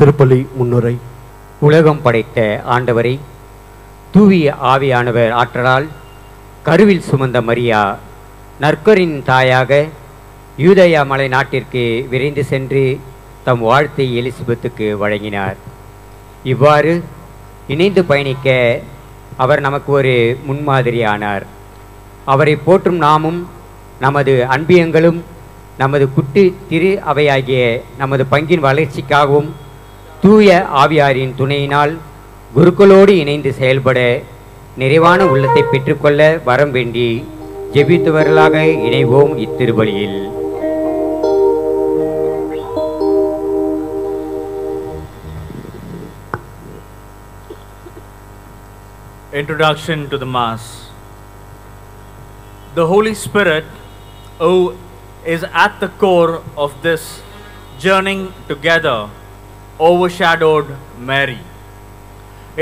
திருப்பலி முன்னுரை. உலகம் படைத்த ஆண்டவரை, தூவிய ஆவியானவர் ஆற்றலால் கருவில் சுமந்த மரியா நற்கரின் தாயாக யூதயா மலை நாட்டிற்கு விரைந்து சென்று தம் வாழ்த்தை எலிசபெத்துக்கு வழங்கினார். இவ்வாறு இணைந்து பயணிக்க அவர் நமக்கு ஒரு முன்மாதிரியானார். அவரை போற்றும் நாமும் நமது அன்பியங்களும் நமது குட்டி திரு அவையாகிய நமது பங்கின் வளர்ச்சிக்காகவும் தூய ஆவியாரின் துணையினால் குருக்களோடு இணைந்து செயல்பட நிறைவான உள்ளத்தை பெற்றுக்கொள்ள வரம் வேண்டி ஜெபித்தவர்களாக இணைவோம் இத்திருபலியில். Introduction to the Mass. The Holy Spirit, who is at the core of this journeying together, overshadowed Mary.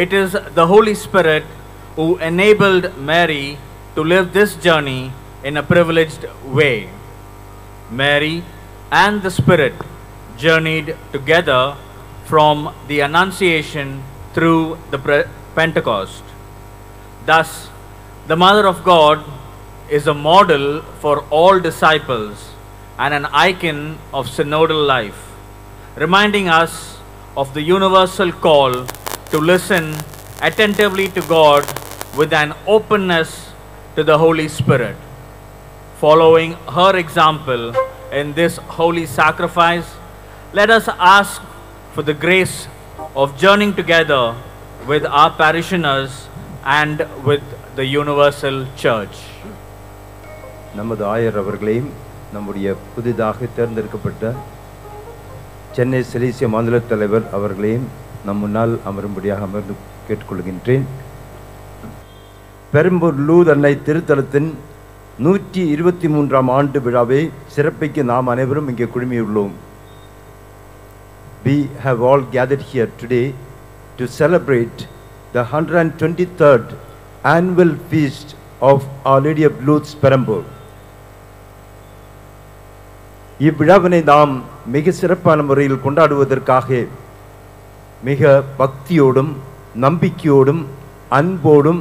It is the Holy Spirit who enabled Mary to live this journey in a privileged way. Mary and the Spirit journeyed together from the Annunciation through the Pentecost. Thus, the Mother of God is a model for all disciples and an icon of synodal life, reminding us of the universal call to listen attentively to God with an openness to the Holy Spirit. Following her example in this holy sacrifice, let us ask for the grace of journeying together with our parishioners and with the universal church. நமது ஆயர் அவர்களையும் நம்முடைய புதிதாக தேர்ந்தெடுக்கப்பட்ட Chennai Silesia மாநில தலைவர் அவர்களையும் நம் முன்னால் அமரும்படியாக அமர்ந்து கேட்டுக்கொள்கின்றேன். பெரம்பூர் லூர்து அன்னை திருத்தலத்தின் 123ஆம் ஆண்டு விழாவை சிறப்பிக்க நாம் அனைவரும் இங்கே குழுமியுள்ளோம். We have all gathered here today to celebrate the 123rd annual feast of Our Lady of Lourdes, Perambur. இவ்விழாவினை நாம் மிக சிறப்பான முறையில் கொண்டாடுவதற்காக மிக பக்தியோடும் நம்பிக்கையோடும் அன்போடும்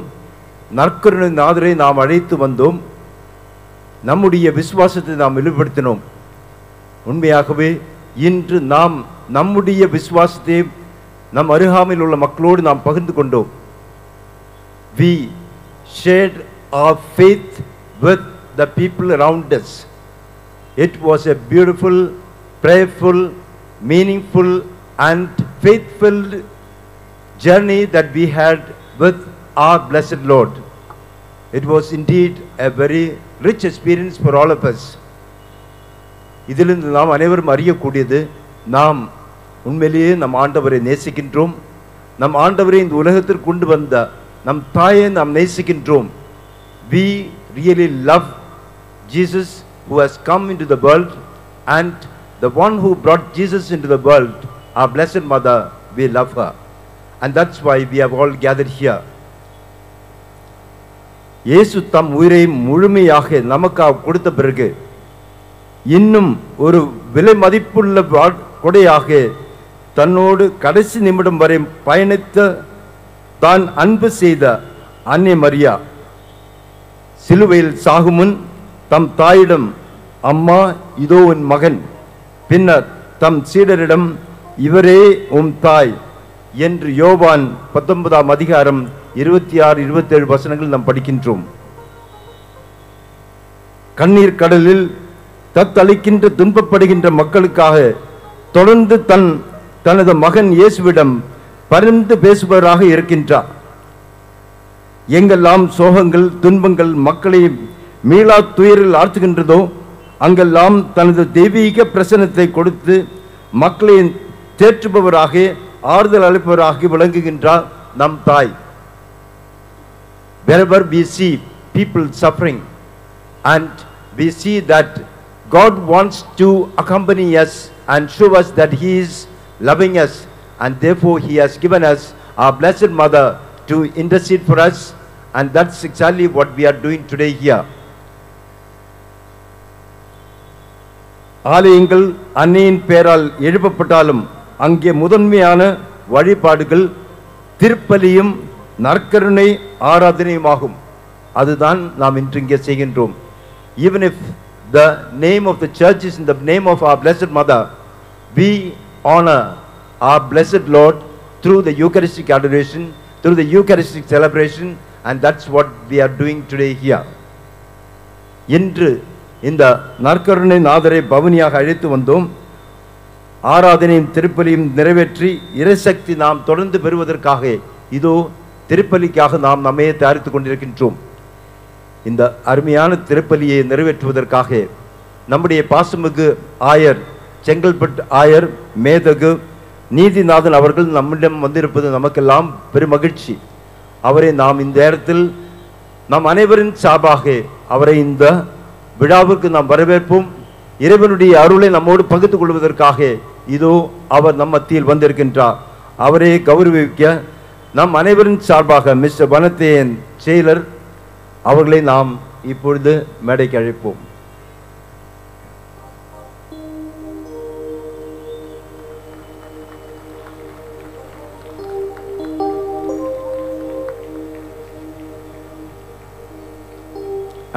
நற்கருணை நாதரை நாம் அழைத்து வந்தோம். நம்முடைய விசுவாசத்தை நாம் வெளிப்படுத்தினோம். உண்மையாகவே இன்று நாம் நம்முடைய விசுவாசத்தை நம் அருகாமையில் உள்ள மக்களோடு நாம் பகிர்ந்து கொண்டோம். We shared our faith with the people around us. It was a beautiful, prayerful, meaningful and faithful journey that we had with our blessed Lord. It was indeed a very rich experience for all of us. இதிலிருந்து நாம் அனைவரும் அறியக்கூடியது, நாம் உண்மையிலேயே நம் ஆண்டவரை நேசிக்கின்றோம். நம் ஆண்டவரை இந்த உலகத்திற்கு கொண்டு வந்த நம் தாயை நாம் நேசிக்கின்றோம். We really love Jesus who has come into the world, and the one who brought Jesus into the world, our blessed mother, we love her, and that's why we have all gathered here. இயேசு தம் உயிரை முழுமையாக நமக்காக கொடுத்த பிறகு இன்னும் ஒரு விலை மதிப்புள்ள கொடையாக தன்னோடு கடைசி நிமிடம் வரை பயணித்த தான் அன்பு செய்த அன்னை மரியா சிலுவையில் சாகுமுன் தம் தாயிடம், அம்மா இதோ உன் மகன், பின்னர் தம் சீடரிடம், இவரே உம் தாய் என்று யோவான் 19ஆம் அதிகாரம் 26-27 வசனங்கள் நாம் படிக்கின்றோம். கண்ணீர் கடலில் தத்தளிக்கின்ற துன்பப்படுகின்ற மக்களுக்காக தொடர்ந்து தனது மகன் இயேசுவிடம் பரிந்து பேசுபவராக இருக்கின்றார். எங்கெல்லாம் சோகங்கள் துன்பங்கள் மக்களை மீளா துயரில் ஆழ்த்துகின்றதோ அங்கெல்லாம் தனது தெய்வீக பிரசன்னத்தை கொடுத்து மக்களை தேற்றுபவராக ஆறுதல் அளிப்பவராக விளங்குகின்றார் நம் தாய். Wherever we see people suffering and we see that God wants to accompany us and show us that He is loving us, and therefore He has given us our Blessed Mother to intercede for us, and that's exactly what we are doing today here. ஆலயங்கள் அன்னையின் பெயரால் எழுப்பப்பட்டாலும் அங்கே முதன்மையான வழிபாடுகள் திருப்பலியும் நற்கருணை ஆராதனையுமாகும். அதுதான் நாம் இன்று இங்கே செய்கின்றோம். Even if the name of the church is in the name of our Blessed Mother, we honor our Blessed Lord through the Eucharistic adoration, through the Eucharistic celebration, and that's what we are doing today here. இன்று இந்த நற்கருணை நாதரை பவனியாக அழைத்து வந்தோம். ஆராதனையும் திருப்பலியும் நிறைவேற்றி இறைசக்தி நாம் தொடர்ந்து பெறுவதற்காக இதோ திருப்பலிக்காக நாம் நம்மையே தயாரித்துக் கொண்டிருக்கின்றோம். இந்த அருமையான திருப்பலியை நிறைவேற்றுவதற்காக நம்முடைய பாசமிகு ஆயர், செங்கல்பட்டு ஆயர் மேதகு நீதிநாதன் அவர்கள் நம்மிடம் வந்திருப்பது நமக்கெல்லாம் பெருமகிழ்ச்சி. அவரை நாம் இந்த நேரத்தில் நம் அனைவரின் சார்பாக அவரை இந்த விழாவுக்கு நாம் வரவேற்போம். இறைவனுடைய அருளை நம்மோடு பகிர்ந்து கொள்வதற்காக இதோ அவர் நம் மத்தியில் வந்திருக்கின்றார். அவரை கௌரவிக்க நம் அனைவரின் சார்பாக மிஸ்டர் வனத்தேயன் செயலர் அவர்களை நாம் இப்பொழுது மேடைக்கு அழைப்போம்.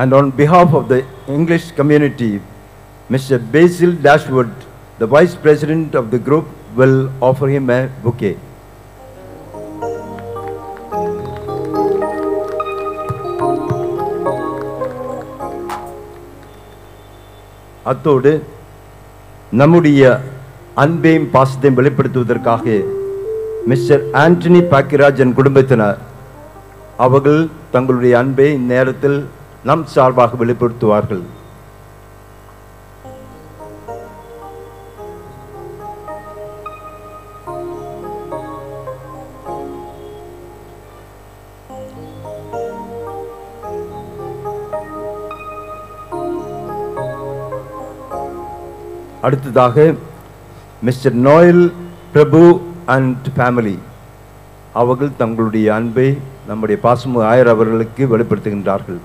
And on behalf of the English community, Mr. Basil Dashwood, the Vice President of the group, will offer him a bouquet. அத்தோடு நம்முடைய அன்பையும் பாசத்தையும் வெளிப்படுத்துவதற்காக மிஸ்டர் ஆண்டனி பாக்கிராஜன் குடும்பத்தினர் அவர்கள் தங்களுடைய அன்பை இந்நேரத்தில் நம் சார்பாக வெளிப்படுத்துவார்கள். அடுத்ததாக mister Noel Prabhu and family அவர்கள் தங்களுடைய அன்பை நம்முடைய பாசமு ஆயர் அவர்களுக்கு வெளிப்படுத்துகின்றார்கள்.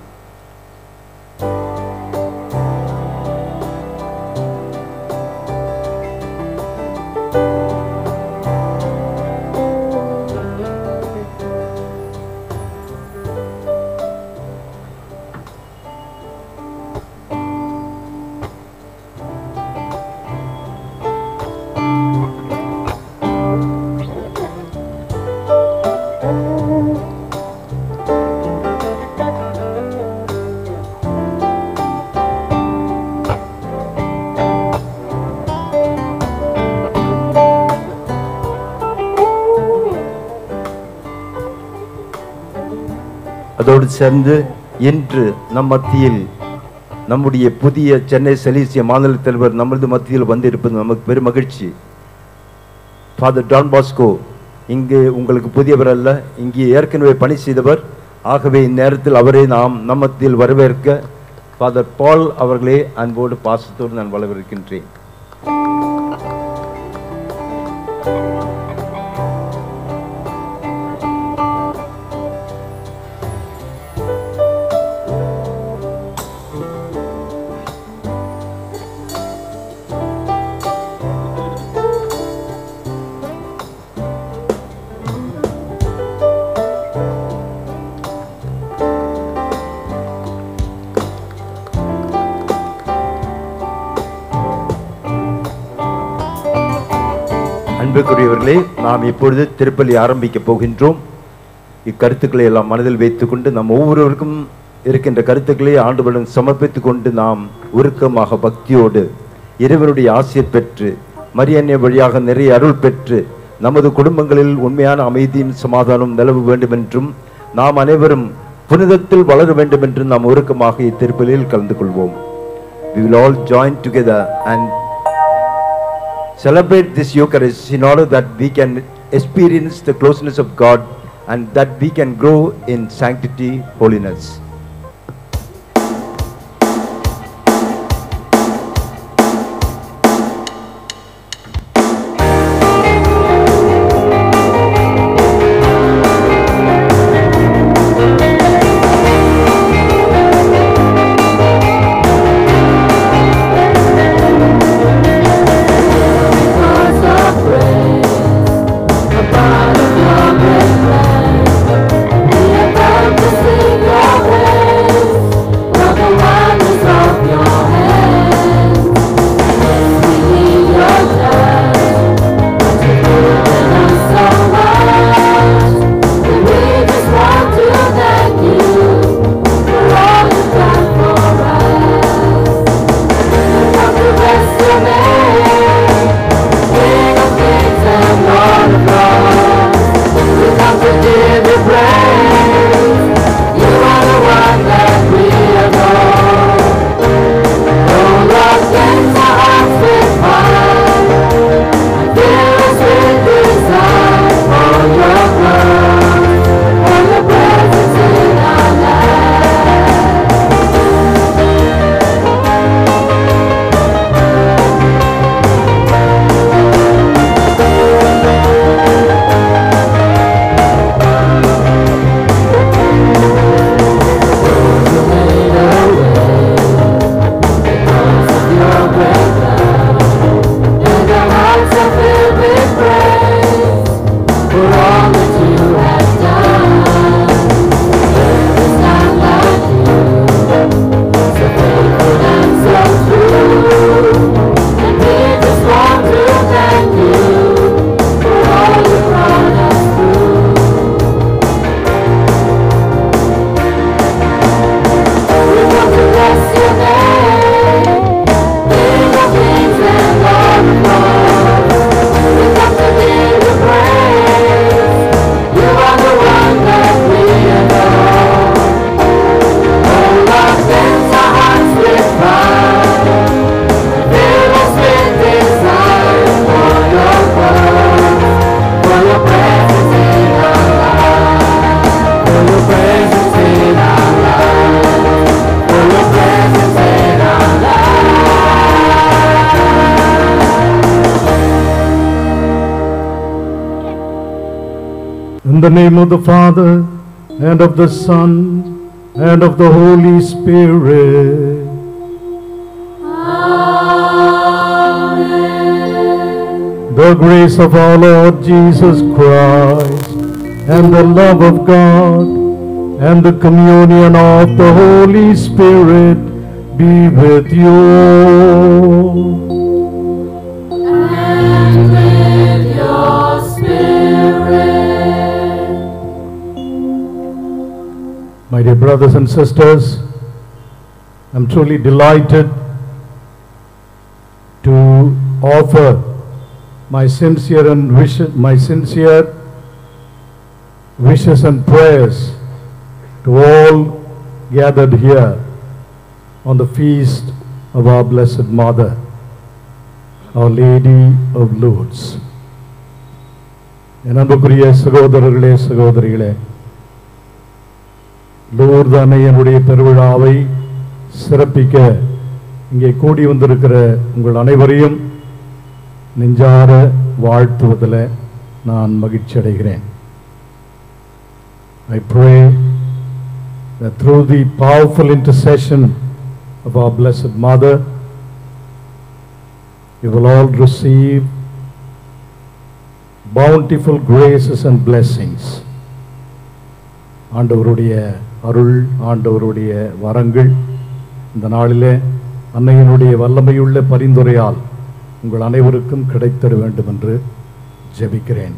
அதோடு சேர்ந்து இன்று நம் மத்தியில் நம்முடைய புதிய சென்னை சலீசிய மாநில தலைவர் நமது மத்தியில் வந்திருப்பது நமக்கு பெரும் மகிழ்ச்சி. ஃபாதர் டான் பாஸ்கோ இங்கு உங்களுக்கு புதியவர் அல்ல, இங்கே ஏற்கனவே பணி செய்தவர். ஆகவே இந்நேரத்தில் அவரை நாம் நம் மத்தியில் வரவேற்க ஃபாதர் பால் அவர்களே அன்போடு பாசத்தோடு நான் வரவேற்கின்றேன். அன்புக்குரியவர்களே, நாம் இப்பொழுது திருப்பலி ஆரம்பிக்க போகின்றோம். இக்கருத்துக்களை எல்லாம் மனதில் வைத்துக்கொண்டு நம் ஒவ்வொருவருக்கும் இருக்கின்ற கருத்துக்களை ஆண்டவரிடம் சமர்ப்பித்துக் கொண்டு நாம் உருக்கமாக பக்தியோடு இறைவனுடைய ஆசிர் பெற்று மரியன்னை வழியாக நிறைய அருள் பெற்று நமது குடும்பங்களில் உண்மையான அமைதியும் சமாதானம் நிலவ வேண்டும் என்றும் நாம் அனைவரும் புனிதத்தில் வளர வேண்டும் என்றும் நாம் உருக்கமாக இத்திருப்பலியில் கலந்து கொள்வோம். We will all join together and celebrate this Eucharist in order that we can experience the closeness of God and that we can grow in sanctity, holiness. Praise In the name of the Father, and of the Son, and of the Holy Spirit. Amen. The grace of our Lord Jesus Christ, and the love of God, and the communion of the Holy Spirit be with you. And with your spirit. My dear brothers and sisters, I'm truly delighted to offer my sincere wishes and prayers to all gathered here on the feast of our Blessed Mother, Our Lady of Lourdes. என் அன்புக்குரிய சகோதரர்களே சகோதரிகளே, Lourdes அன்னையினுடைய பெருவிழாவை சிறப்பிக்க இங்கே கூடி வந்திருக்கிற உங்கள் அனைவரையும் நெஞ்சார வாழ்த்துவதில் நான் மகிழ்ச்சி அடைகிறேன். I pray that through the powerful intercession of our Blessed Mother, you will all receive bountiful graces and blessings. ஆண்டவருடைய அருள், ஆண்டவருடைய வரங்கள் இந்த நாளிலே அன்னையினுடைய வல்லமையுள்ள பரிந்துரையால் உங்கள் அனைவருக்கும் கிடைத்திட வேண்டும் என்று ஜெபிக்கிறேன்,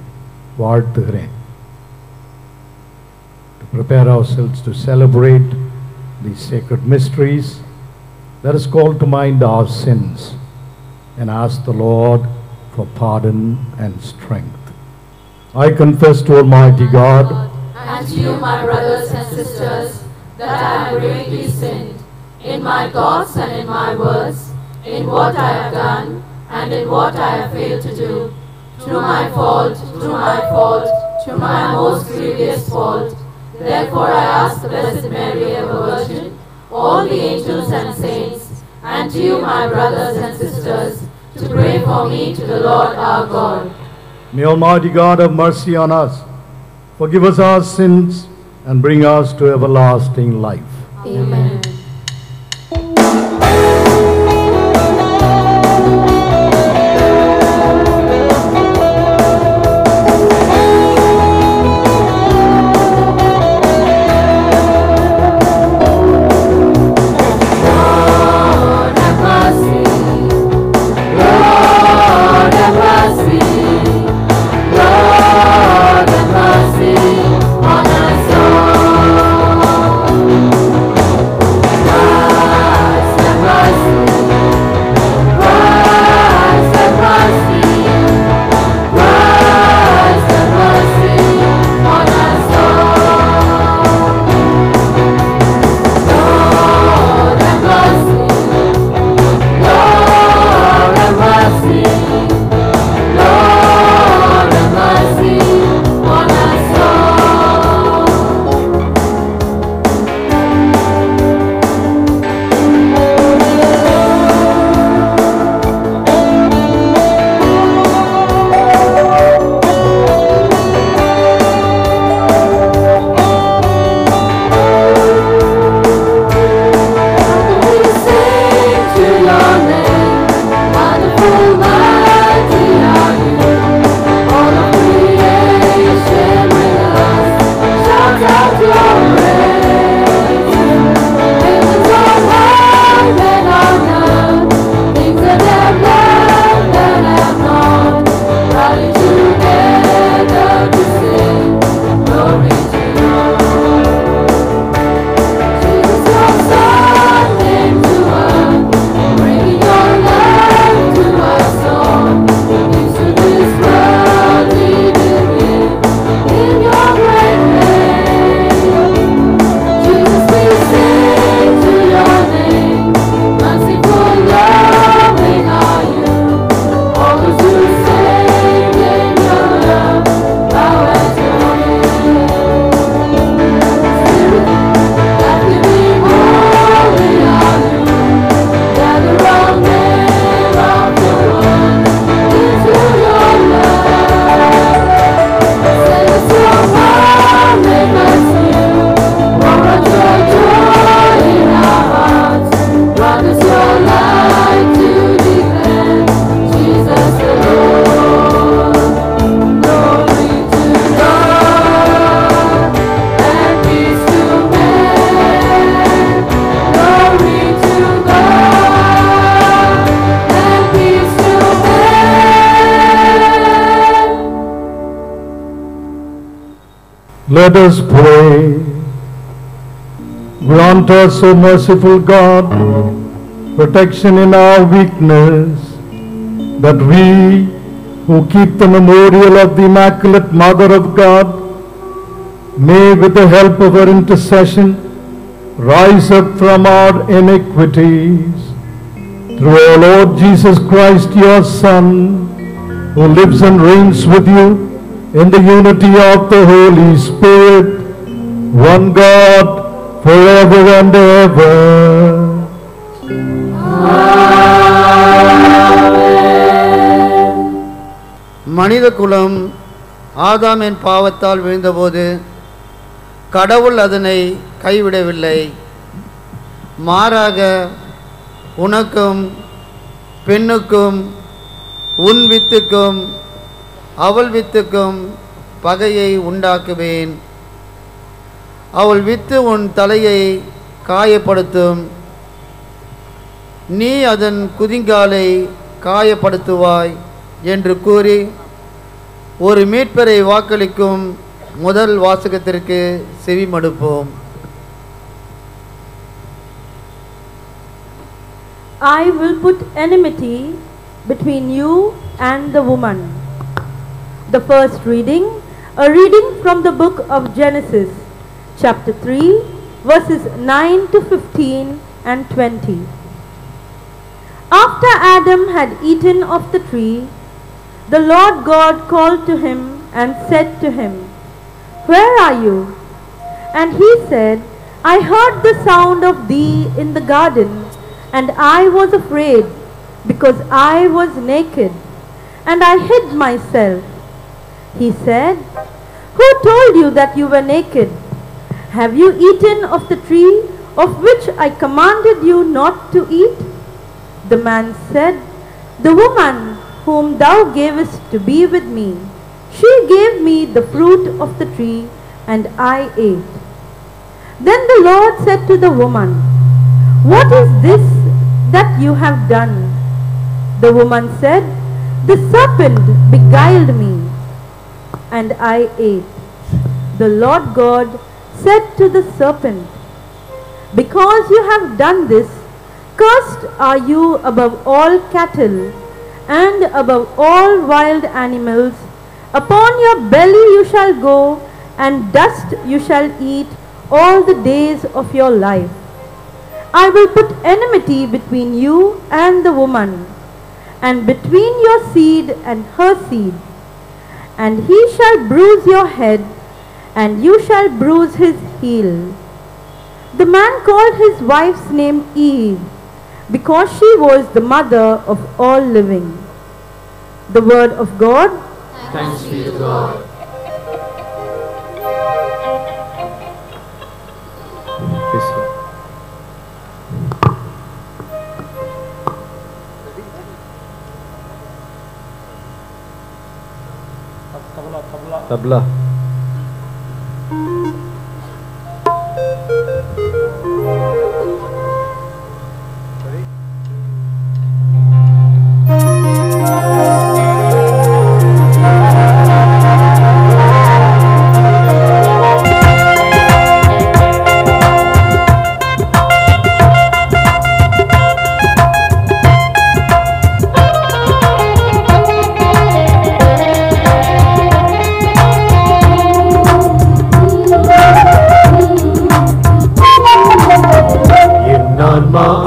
வாழ்த்துகிறேன். To prepare ourselves to celebrate these sacred mysteries, let us call to mind our sins and ask the Lord for pardon and strength. I confess to Almighty God and to you, my brothers and sisters, that I have greatly sinned in my thoughts and in my words, in what I have done and in what I have failed to do, through my fault, through my most grievous fault. Therefore I ask the Blessed Mary, ever Virgin, all the angels and saints, and to you, my brothers and sisters, to pray for me to the Lord our God. May Almighty God have mercy on us, forgive us our sins, and bring us to everlasting life. Amen. Lord Let us pray. Grant us, O merciful God, protection in our weakness, that we who keep the memorial of the Immaculate Mother of God may, with the help of her intercession, rise up from our iniquities. Through our Lord Jesus Christ, your Son, who lives and reigns with you in the unity of the Holy Spirit, one God, forever and ever. மனித குலம் ஆதாமின் பாவத்தால் விழுந்தபோது கடவுள் அதனை கைவிடவில்லை. மாறாக உனக்கும் பெண்ணுக்கும் உன் வித்துக்கும் அவள் வித்துக்கும் பகையை உண்டாக்குவேன். அவள் வித்து உன் தலையை காயப்படுத்தும், நீ அதன் குதிங்காலை காயப்படுத்துவாய் என்று கூறி ஒரு மீட்பரை வாக்களிக்கும் முதல் வாசகத்திற்கு செவிமடுப்போம். I will put enmity between you and the woman. The first reading, a reading from the book of Genesis, chapter 3, verses 9 to 15 and 20. After Adam had eaten of the tree, the Lord God called to him and said to him, "Where are you?" And he said, "I heard the sound of thee in the garden, and I was afraid, because I was naked, and I hid myself." He said, "Who told you that you were naked? Have you eaten of the tree of which I commanded you not to eat?" The man said, "The woman whom thou gavest to be with me, she gave me the fruit of the tree, and I ate." Then the Lord said to the woman, "What is this that you have done?" The woman said, "The serpent beguiled me, and I ate." The Lord God said to the serpent, "Because you have done this, cursed are you above all cattle and above all wild animals. Upon your belly you shall go, and dust you shall eat all the days of your life. I will put enmity between you and the woman, and between your seed and her seed. And he shall bruise your head, and you shall bruise his heel." The man called his wife's name Eve, because she was the mother of all living. The word of God. Thanks be to God. Tabla.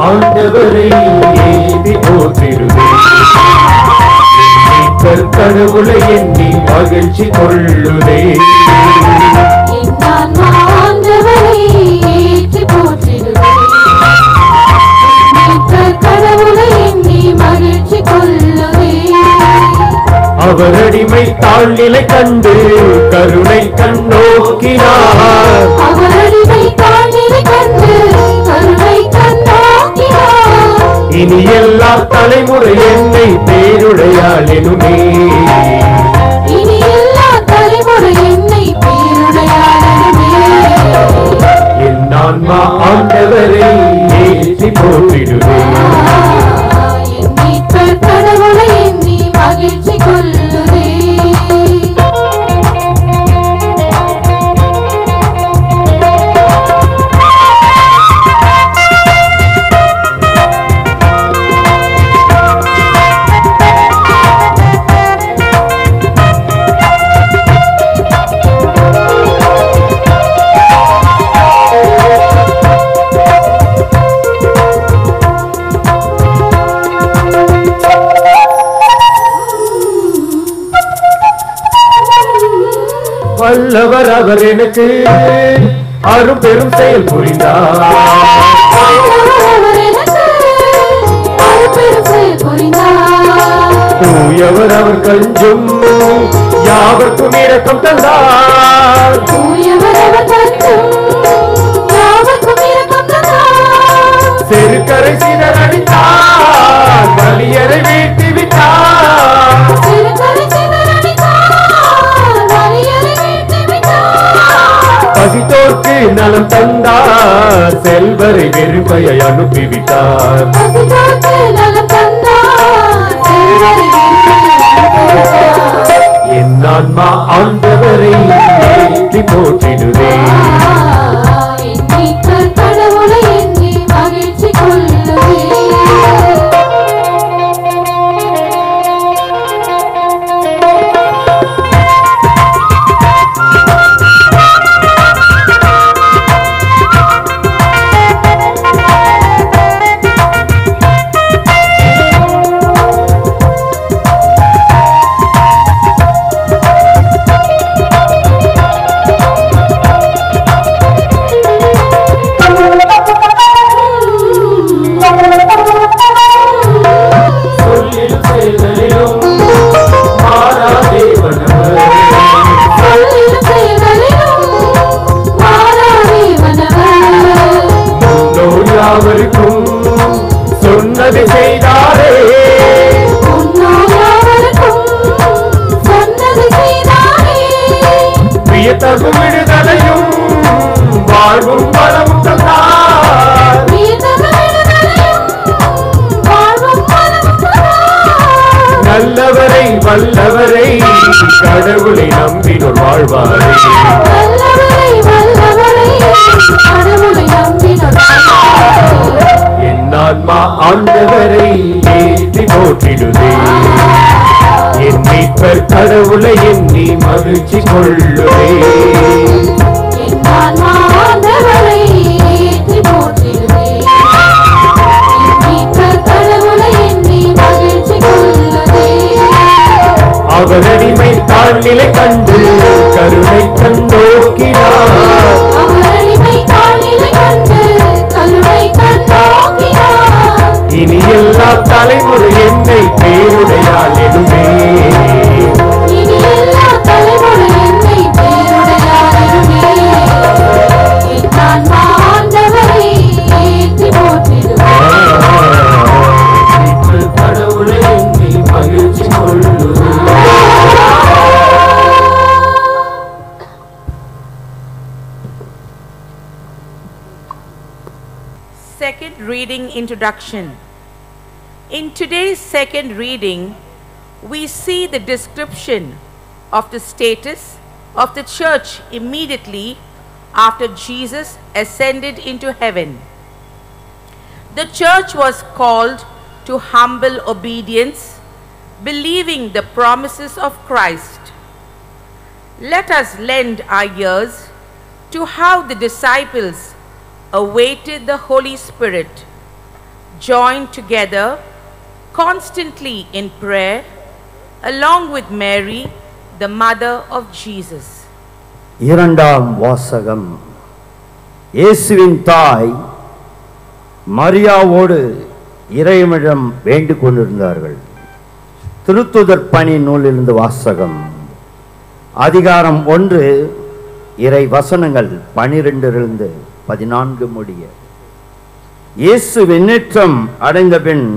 ஆண்டவரை ஏந்தி போற்றிடுவேன், கடவுளை எண்ணி மகிழ்ச்சி கொள்ளுதே. ஆண்டவரை ஏற்றி போற்றிடுவேன், கடவுளை எண்ணி மகிழ்ச்சி கொள்ளுதே. அவர் அடிமை தாழ்நிலை கண்டு கருணை கண்ணோக்கினார், அவர் அடிமை தாழ்நிலை கண்டு கருணை கண்ணோக்கினார். இனி எல்லா தலைமுறை என்னை பேருடையாள் எனுமே, இனி எல்லா தலைமுறை என்னை பேருடையாள் எனுமே. என் ஆன்மா ஆண்டவரை ஏற்றி போற்றிடுவேன், என் மீட்பர் கடவுளை எண்ணி மகிழ்ச்சி கொள்ளுதே. வல்லவர் அவர் எனக்கு அரும் பெரும் செயல் புரிந்தார். தூயவர் அவர் கஞ்சும் யாவர்க்கும் இரக்கம் தந்தார். செருக்கரை சிதறடித்தார், வலியரை வீழ்த்தி விட்டார். பசித்தோர்க்கு நலம் தந்தார், செல்வரை வெறுமையை அனுப்பிவிட்டார். என் ஆன்மா ஆண்டவரை ஏற்றி போற்றிடுவே. சொன்னது செய்தாரே, வியத்தகும் விடுதலையும் வாழ்வும் வளமும் தந்தார். நல்லவரை வல்லவரை கடவுளை நம்பினோர் வாழ்வாரே. என் ஆன்மா ஆண்டவரை ஏற்றி போற்றிடுதே. என் மீட்பர் கடவுளை எண்ணி மகிழ்ச்சி கொள்ளுவே. அவர் அடிமை தாழ்நிலை கண்டு கருணை கண்டோக்கினார். இனி எல்லா தலைமுறை என்னை பேருடையால் எனுமே. கடவுளை எண்ணி மகிழ்ச்சி கொள்ளுவே. Second reading introduction. In today's second reading, we see the description of the status of the church immediately after Jesus ascended into heaven. The church was called to humble obedience, believing the promises of Christ. Let us lend our ears to how the disciples awaited the Holy Spirit, joined together constantly in prayer, along with Mary, the mother of Jesus. இரண்டாம் வாசகம். இயேசுவின் தாய் மரியாவோடு இறைவனிடம் வேண்டிக் கொண்டிருந்தார்கள். திருத்துதர் பணி நூலிலிருந்து வாசகம். அதிகாரம் 1 இறை வசனங்கள் 12 14 முடிய. இயேசு விண்ணேற்றம் அடைந்த பின்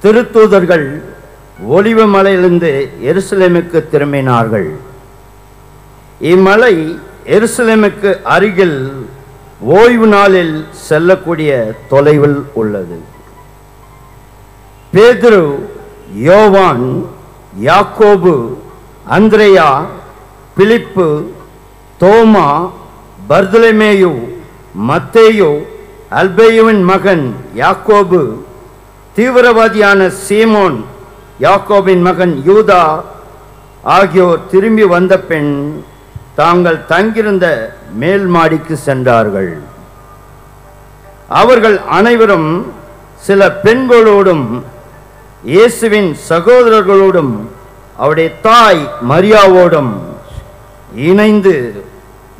திருத்தூதர்கள் ஒலிவ மலையிலிருந்து எருசலேமுக்கு திரும்பினார்கள். இம்மலை எருசலேமுக்கு அருகில் ஓய்வு நாளில் செல்லக்கூடிய தொலைவில் உள்ளது. பேதுரு, யோவான், யாக்கோபு, அந்திரேயா, பிலிப்பு, தோமா, பர்தலமேயு, மத்தேயு, அல்பேயுவின் மகன் யாக்கோபு, தீவிரவாதியான சீமோன், யாக்கோபின் மகன் யூதா ஆகியோர் திரும்பி வந்த பின் தாங்கள் தங்கியிருந்த மேல் மாடிக்கு சென்றார்கள். அவர்கள் அனைவரும் சில பெண்களோடும் இயேசுவின் சகோதரர்களோடும் அவருடைய தாய் மரியாவோடும் இணைந்து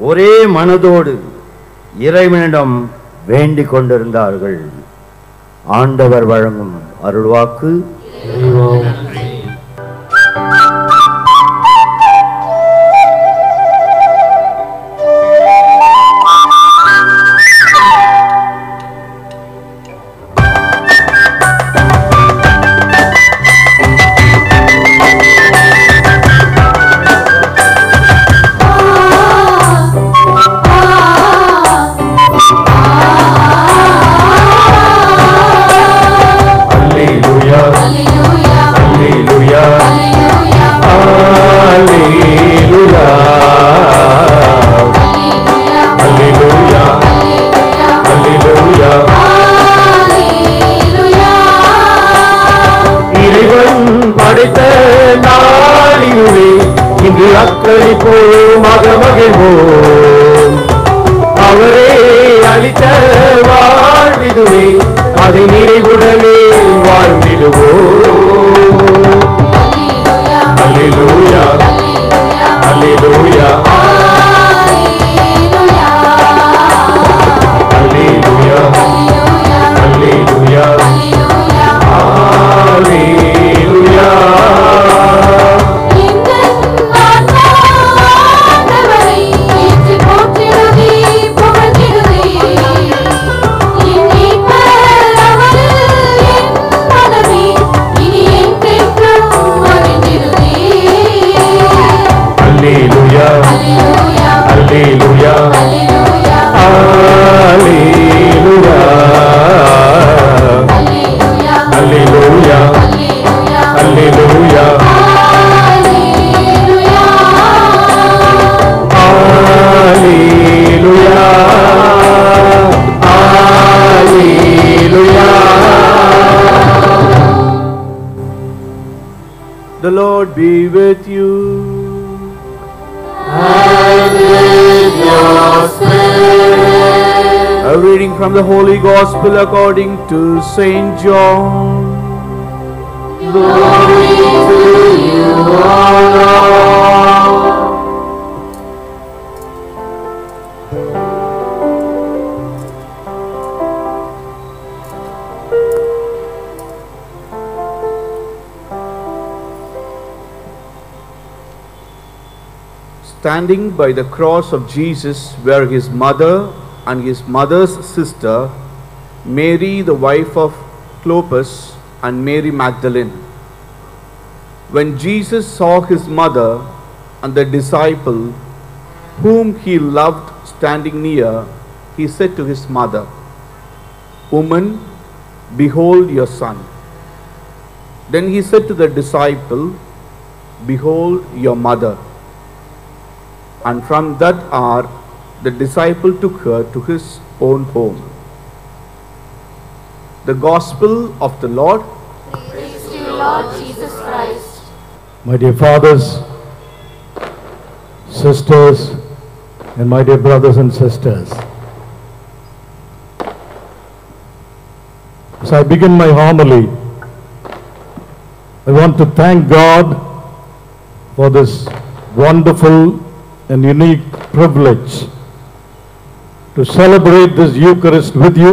ஒரே மனதோடு இறைவனிடம் வேண்டிக் கொண்டிருந்தார்கள். ஆண்டவர் வழங்கும் அருள்வாக்கு. அவரே அளித்த வாழ்விதுவே, அதை நிறைவுடனே வாழ்ந்திடுவோம். அல்லேலூயா, அல்லேலூயா, அல்லேலூயா, அல்லேலூயா, அல்லேலூயா. Hallelujah, hallelujah, hallelujah, The Lord be with you. And with your spirit. A reading from the Holy Gospel according to Saint John. Glory to you, O Lord. Standing by the cross of Jesus were his mother and his mother's sister, Mary the wife of Clopas and Mary Magdalene. When Jesus saw his mother and the disciple whom he loved standing near, he said to his mother, "Woman, behold your son." Then he said to the disciple, "Behold your mother." And from that hour, the disciple took her to his own home. The Gospel of the Lord. Praise to you, Lord Jesus Christ. My dear fathers, sisters, and my dear brothers and sisters, as I begin my homily, I want to thank God for this wonderful and unique privilege to celebrate this Eucharist with you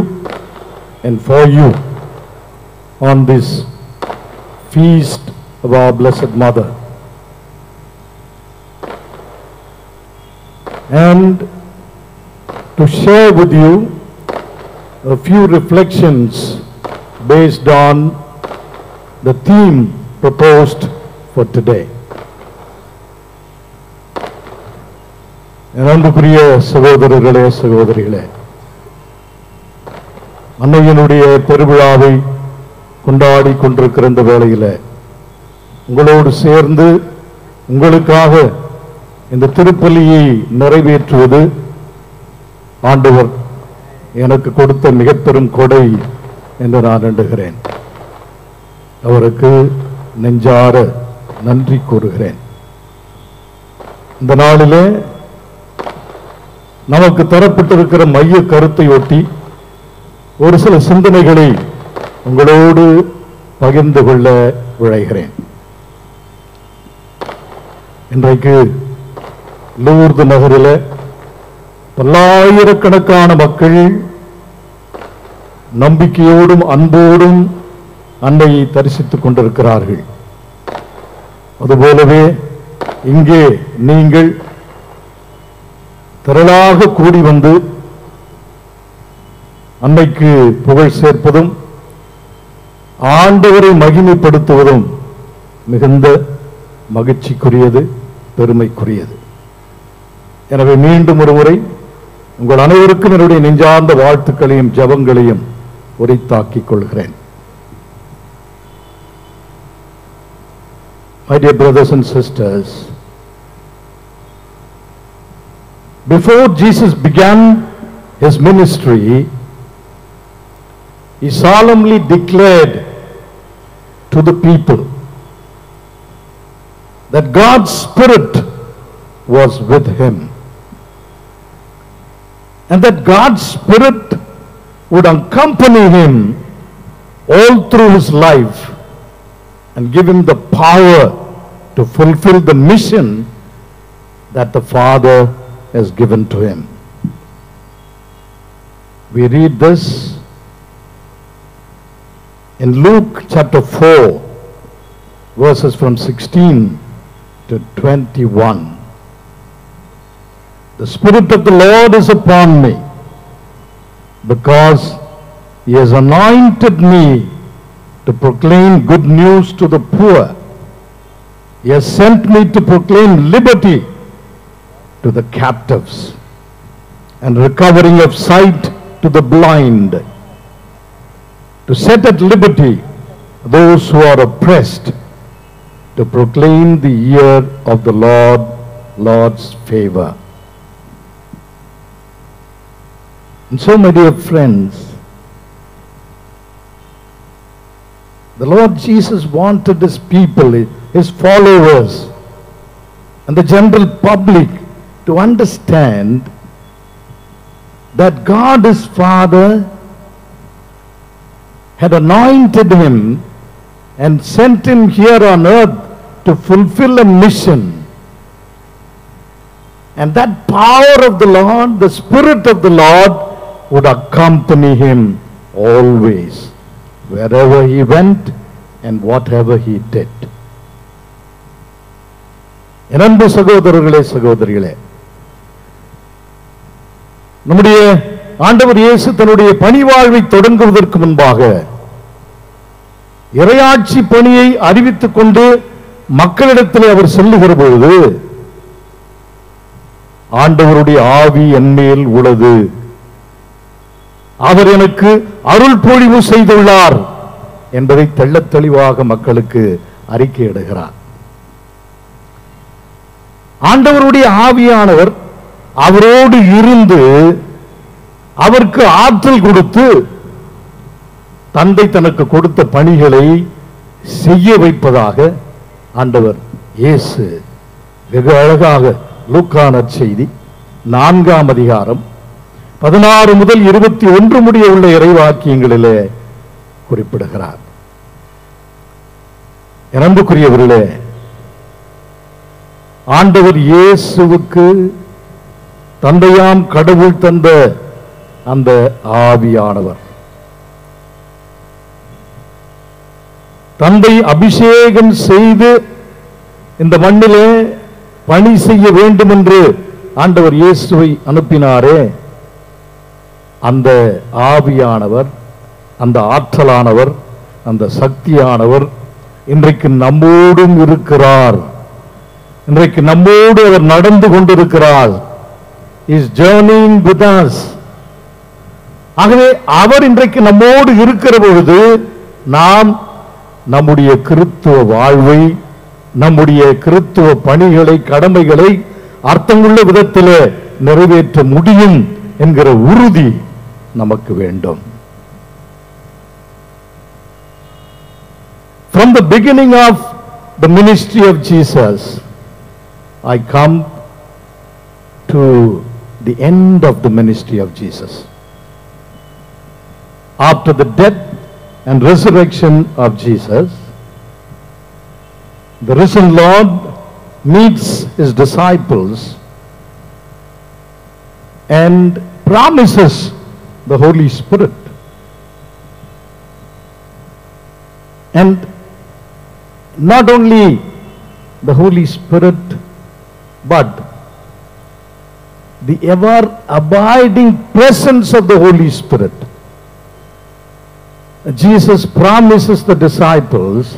and for you on this feast of our Blessed Mother. And to share with you a few reflections based on the theme proposed for today. என் அன்புக்குரிய சகோதரர்களே, சகோதரிகளே, அன்னையினுடைய பெருவிழாவை கொண்டாடி கொண்டிருக்கிற இந்த வேளையிலே உங்களோடு சேர்ந்து உங்களுக்காக இந்த திருப்பலியை நிறைவேற்றுவது ஆண்டவர் எனக்கு கொடுத்த மிக பெரும் கொடை என்று நான் எண்ணுகிறேன். அவருக்கு நெஞ்சார நன்றி கூறுகிறேன். இந்த நாளிலே நமக்கு தரப்பட்டிருக்கிற மைய கருத்தை ஒட்டி ஒரு சில சிந்தனைகளை உங்களோடு பகிர்ந்து கொள்ள விழைகிறேன். இன்றைக்கு லூர்து நகரில் பல்லாயிரக்கணக்கான மக்கள் நம்பிக்கையோடும் அன்போடும் அன்னையை தரிசித்துக் கொண்டிருக்கிறார்கள். அதுபோலவே இங்கே நீங்கள் திரளாக கூடி வந்து அன்னைக்கு புகழ் சேர்ப்பதும் ஆண்டவரை மகிமைப்படுத்துவதும் மிகுந்த மகிழ்ச்சிக்குரியது, பெருமைக்குரியது. எனவே மீண்டும் ஒரு முறை உங்கள் அனைவருக்கும் என்னுடைய நெஞ்சார்ந்த வாழ்த்துக்களையும் ஜெபங்களையும் உரித்தாக்கிக் கொள்கிறேன். My dear brothers and sisters, before Jesus began his ministry, he solemnly declared to the people that God's Spirit was with him, and that God's Spirit would accompany him all through his life and give him the power to fulfill the mission that the Father has given to him. We read this in Luke chapter 4, verses from 16 to 21. The Spirit of the Lord is upon me, because he has anointed me to proclaim good news to the poor. He has sent me to proclaim liberty to the captives and recovering of sight to the blind, to set at liberty those who are oppressed, to proclaim the year of the Lord's favor. And so, my dear friends, the Lord Jesus wanted his people, his followers, and the general public to understand that God, his Father, had anointed him and sent him here on earth to fulfill a mission. And that power of the Lord, the Spirit of the Lord, would accompany him always, wherever he went and whatever he did. என் அன்பு சகோதரர்களே, சகோதரிகளே, நம்முடைய ஆண்டவர் இயேசு தன்னுடைய பணிவாழ்வை தொடங்குவதற்கு முன்பாக இறையாட்சி பணியை அறிவித்துக் கொண்டு மக்களிடத்தில் அவர் செல்லுகிற பொழுது, ஆண்டவருடைய ஆவி என்மேல் உள்ளது, அவர் எனக்கு அருள் பொழிவு செய்துள்ளார் என்பதை தெள்ளத் தெளிவாக மக்களுக்கு அறிக்கையிடுகிறார். ஆண்டவருடைய ஆவியானவர் அவரோடு இருந்து அவருக்கு ஆற்றல் கொடுத்து தந்தை தனக்கு கொடுத்த பணிகளை செய்ய வைப்பதாக ஆண்டவர் இயேசு வெகு அழகாக லூக்கா நற்செய்தி 4ஆம் அதிகாரம் 16 முதல் 21 முடிய உள்ள இறைவாக்கியங்களிலே குறிப்பிடுகிறார். என் அன்புக்குரியவர்களே, ஆண்டவர் இயேசுவுக்கு தந்தையாம் கடவுள் தந்த அந்த ஆவியானவர், தந்தை அபிஷேகம் செய்து இந்த மண்ணிலே பணி செய்ய வேண்டும் என்று ஆண்டவர் இயேசுவை அனுப்பினாரே, அந்த ஆவியானவர், அந்த ஆற்றலானவர், அந்த சக்தியானவர் இன்றைக்கு நம்மோடும் இருக்கிறார். இன்றைக்கு நம்மோடு அவர் நடந்து கொண்டிருக்கிறார். Is journeying with us. ஆகவே அவர் இன்றைக்கு நம்மோடு இருக்கிற பொழுது நாம் நம்முடைய கிறிஸ்துவ வாழ்வை, நம்முடைய கிறிஸ்துவ பணிகளை, கடமைகளை அர்த்தமுள்ள விதத்தில் நிறைவேற்ற முடியும் என்கிற உறுதி நமக்கு வேண்டும். From the beginning of the ministry of Jesus, I come to the end of the ministry of Jesus. After the death and resurrection of Jesus, the risen Lord meets his disciples and promises the Holy Spirit. And not only the Holy Spirit, but the ever abiding presence of the Holy Spirit. Jesus promises the disciples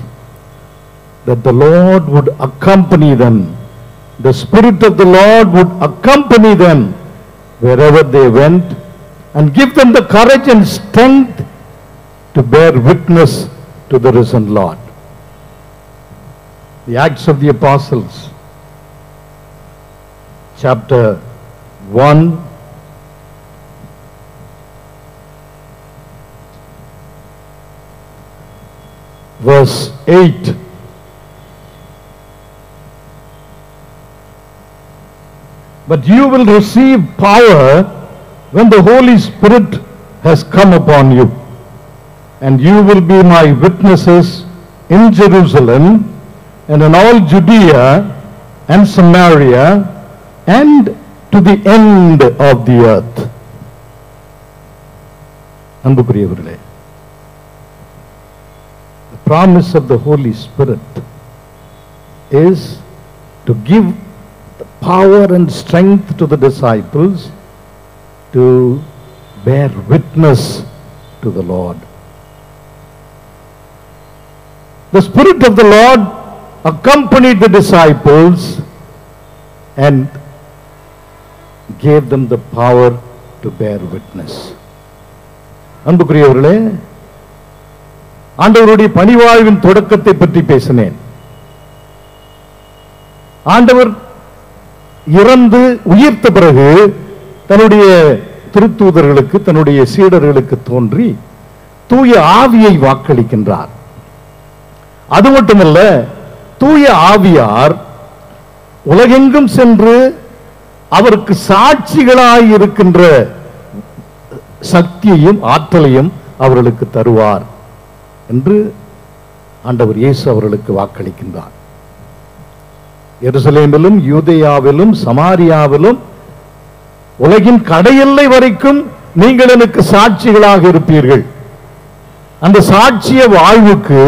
that the Lord would accompany them. The Spirit of the Lord would accompany them wherever they went and give them the courage and strength to bear witness to the risen Lord. The Acts of the Apostles, chapter 1, verse 8. But you will receive power when the Holy Spirit has come upon you, and you will be my witnesses in Jerusalem and in all Judea and Samaria and to the end of the earth. அன்புக்குரியவர்களே, the promise of the Holy Spirit is to give the power and strength to the disciples to bear witness to the Lord. The Spirit of the Lord accompanied the disciples and gave them the power to bear witness. அன்புக்குரியவர்களே, ஆண்டவருடைய பணிவாழ்வின் தொடக்கத்தை பற்றி பேசினேன். ஆண்டவர் இறந்து உயிர்த்த பிறகு தன்னுடைய திருத்தூதர்களுக்கு, தன்னுடைய சீடர்களுக்கு தோன்றி தூய ஆவியை வாக்களிக்கின்றார். அது மட்டுமல்ல, தூய ஆவியார் உலகெங்கும் சென்று அவருக்கு சாட்சிகளாய் இருக்கின்ற சக்தியையும் ஆற்றலையும் அவர்களுக்கு தருவார் என்று ஆண்டவர் இயேசு அவர்களுக்கு வாக்களிக்கின்றார். எருசலேமிலும் யூதேயாவிலும் சமாரியாவிலும் உலகின் கடையெல்லை வரைக்கும் நீங்கள் எனக்கு சாட்சிகளாக இருப்பீர்கள். அந்த சாட்சிய வாழ்வுக்கு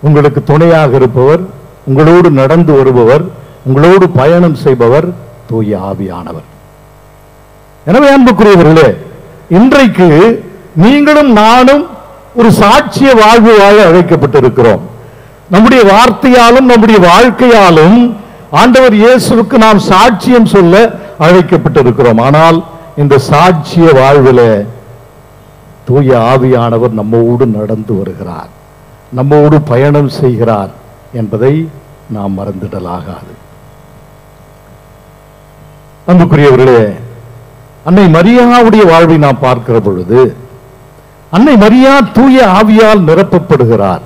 உங்களுக்கு துணையாக இருப்பவர், உங்களோடு நடந்து வருபவர், உங்களோடு பயணம் செய்பவர் தூய ஆவியானவர். எனவே அன்புக்குரியவர்களே, இன்றைக்கு நீங்களும் நானும் ஒரு சாட்சிய வாழ்வு வாழ அழைக்கப்பட்டிருக்கிறோம். நம்முடைய வார்த்தையாலும் நம்முடைய வாழ்க்கையாலும் ஆண்டவர் இயேசுவுக்கு நாம் சாட்சியம் சொல்ல அழைக்கப்பட்டிருக்கிறோம். ஆனால் இந்த சாட்சிய வாழ்விலே தூய ஆவியானவர் நம்மோடு நடந்து வருகிறார், நம்மோடு பயணம் செய்கிறார் என்பதை நாம் மறந்துடலாகாது. அன்புக்குரியவர்களே, அன்னை மரியாவுடைய வாழ்வை நாம் பார்க்கிற பொழுது அன்னை மரியா தூய ஆவியால் நிரப்பப்படுகிறார்.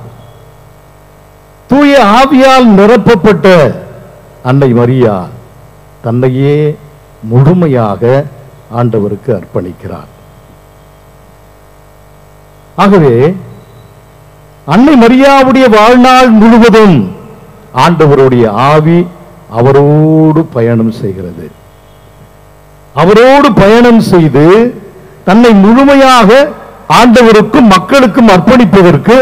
தூய ஆவியால் நிரப்பப்பட்ட அன்னை மரியா தன்னையே முழுமையாக ஆண்டவருக்கு அர்ப்பணிக்கிறார். ஆகவே அன்னை மரியாவுடைய வாழ்நாள் முழுவதும் ஆண்டவருடைய ஆவி அவரோடு பயணம் செய்கிறது. அவரோடு பயணம் செய்து தன்னை முழுமையாக ஆண்டவருக்கும் மக்களுக்கும் அர்ப்பணிப்பதற்கு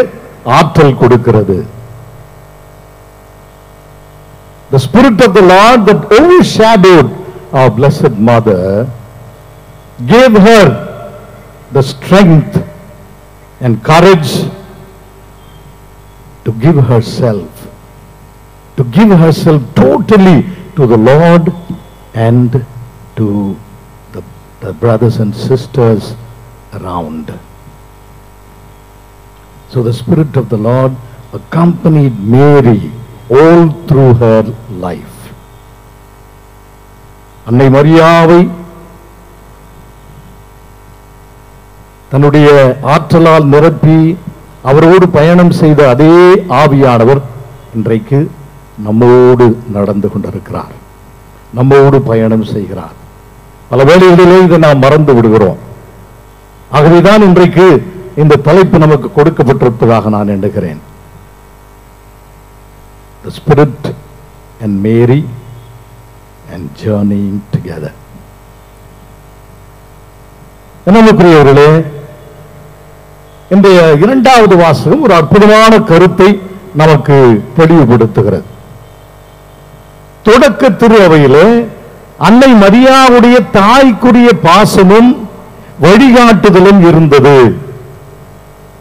ஆற்றல் கொடுக்கிறது. The Spirit of the Lord that overshadowed our Blessed Mother gave her the strength and courage to give herself totally to the Lord and to the brothers and sisters around. So the Spirit of the Lord accompanied Mary all through her life. அன்னை மரியாவை தன்னுடைய ஆற்றலால் நிரப்பி அவரோடு பயணம் செய்த அதே ஆவியானவர் இன்றைக்கு நம்மோடு நடந்து கொண்டிருக்கிறார், நம்மோடு பயணம் செய்கிறார். பல வேளைகளிலே இதை நாம் மறந்து விடுகிறோம். ஆகவேதான் இன்றைக்கு இந்த தலைப்பு நமக்கு கொடுக்கப்பட்டிருப்பதாக நான் எண்ணுகிறேன். The Spirit and Mary and journeying together. அன்புக்குரியவர்களே, இன்றைய இரண்டாவது வாசகம் ஒரு அற்புதமான கருத்தை நமக்கு தெளிவுபடுத்துகிறது. தொடக்க திரு அவையிலே அன்னை மரியாவுடைய தாய்க்குரிய பாசமும் வழிகாட்டுதலும் இருந்தது.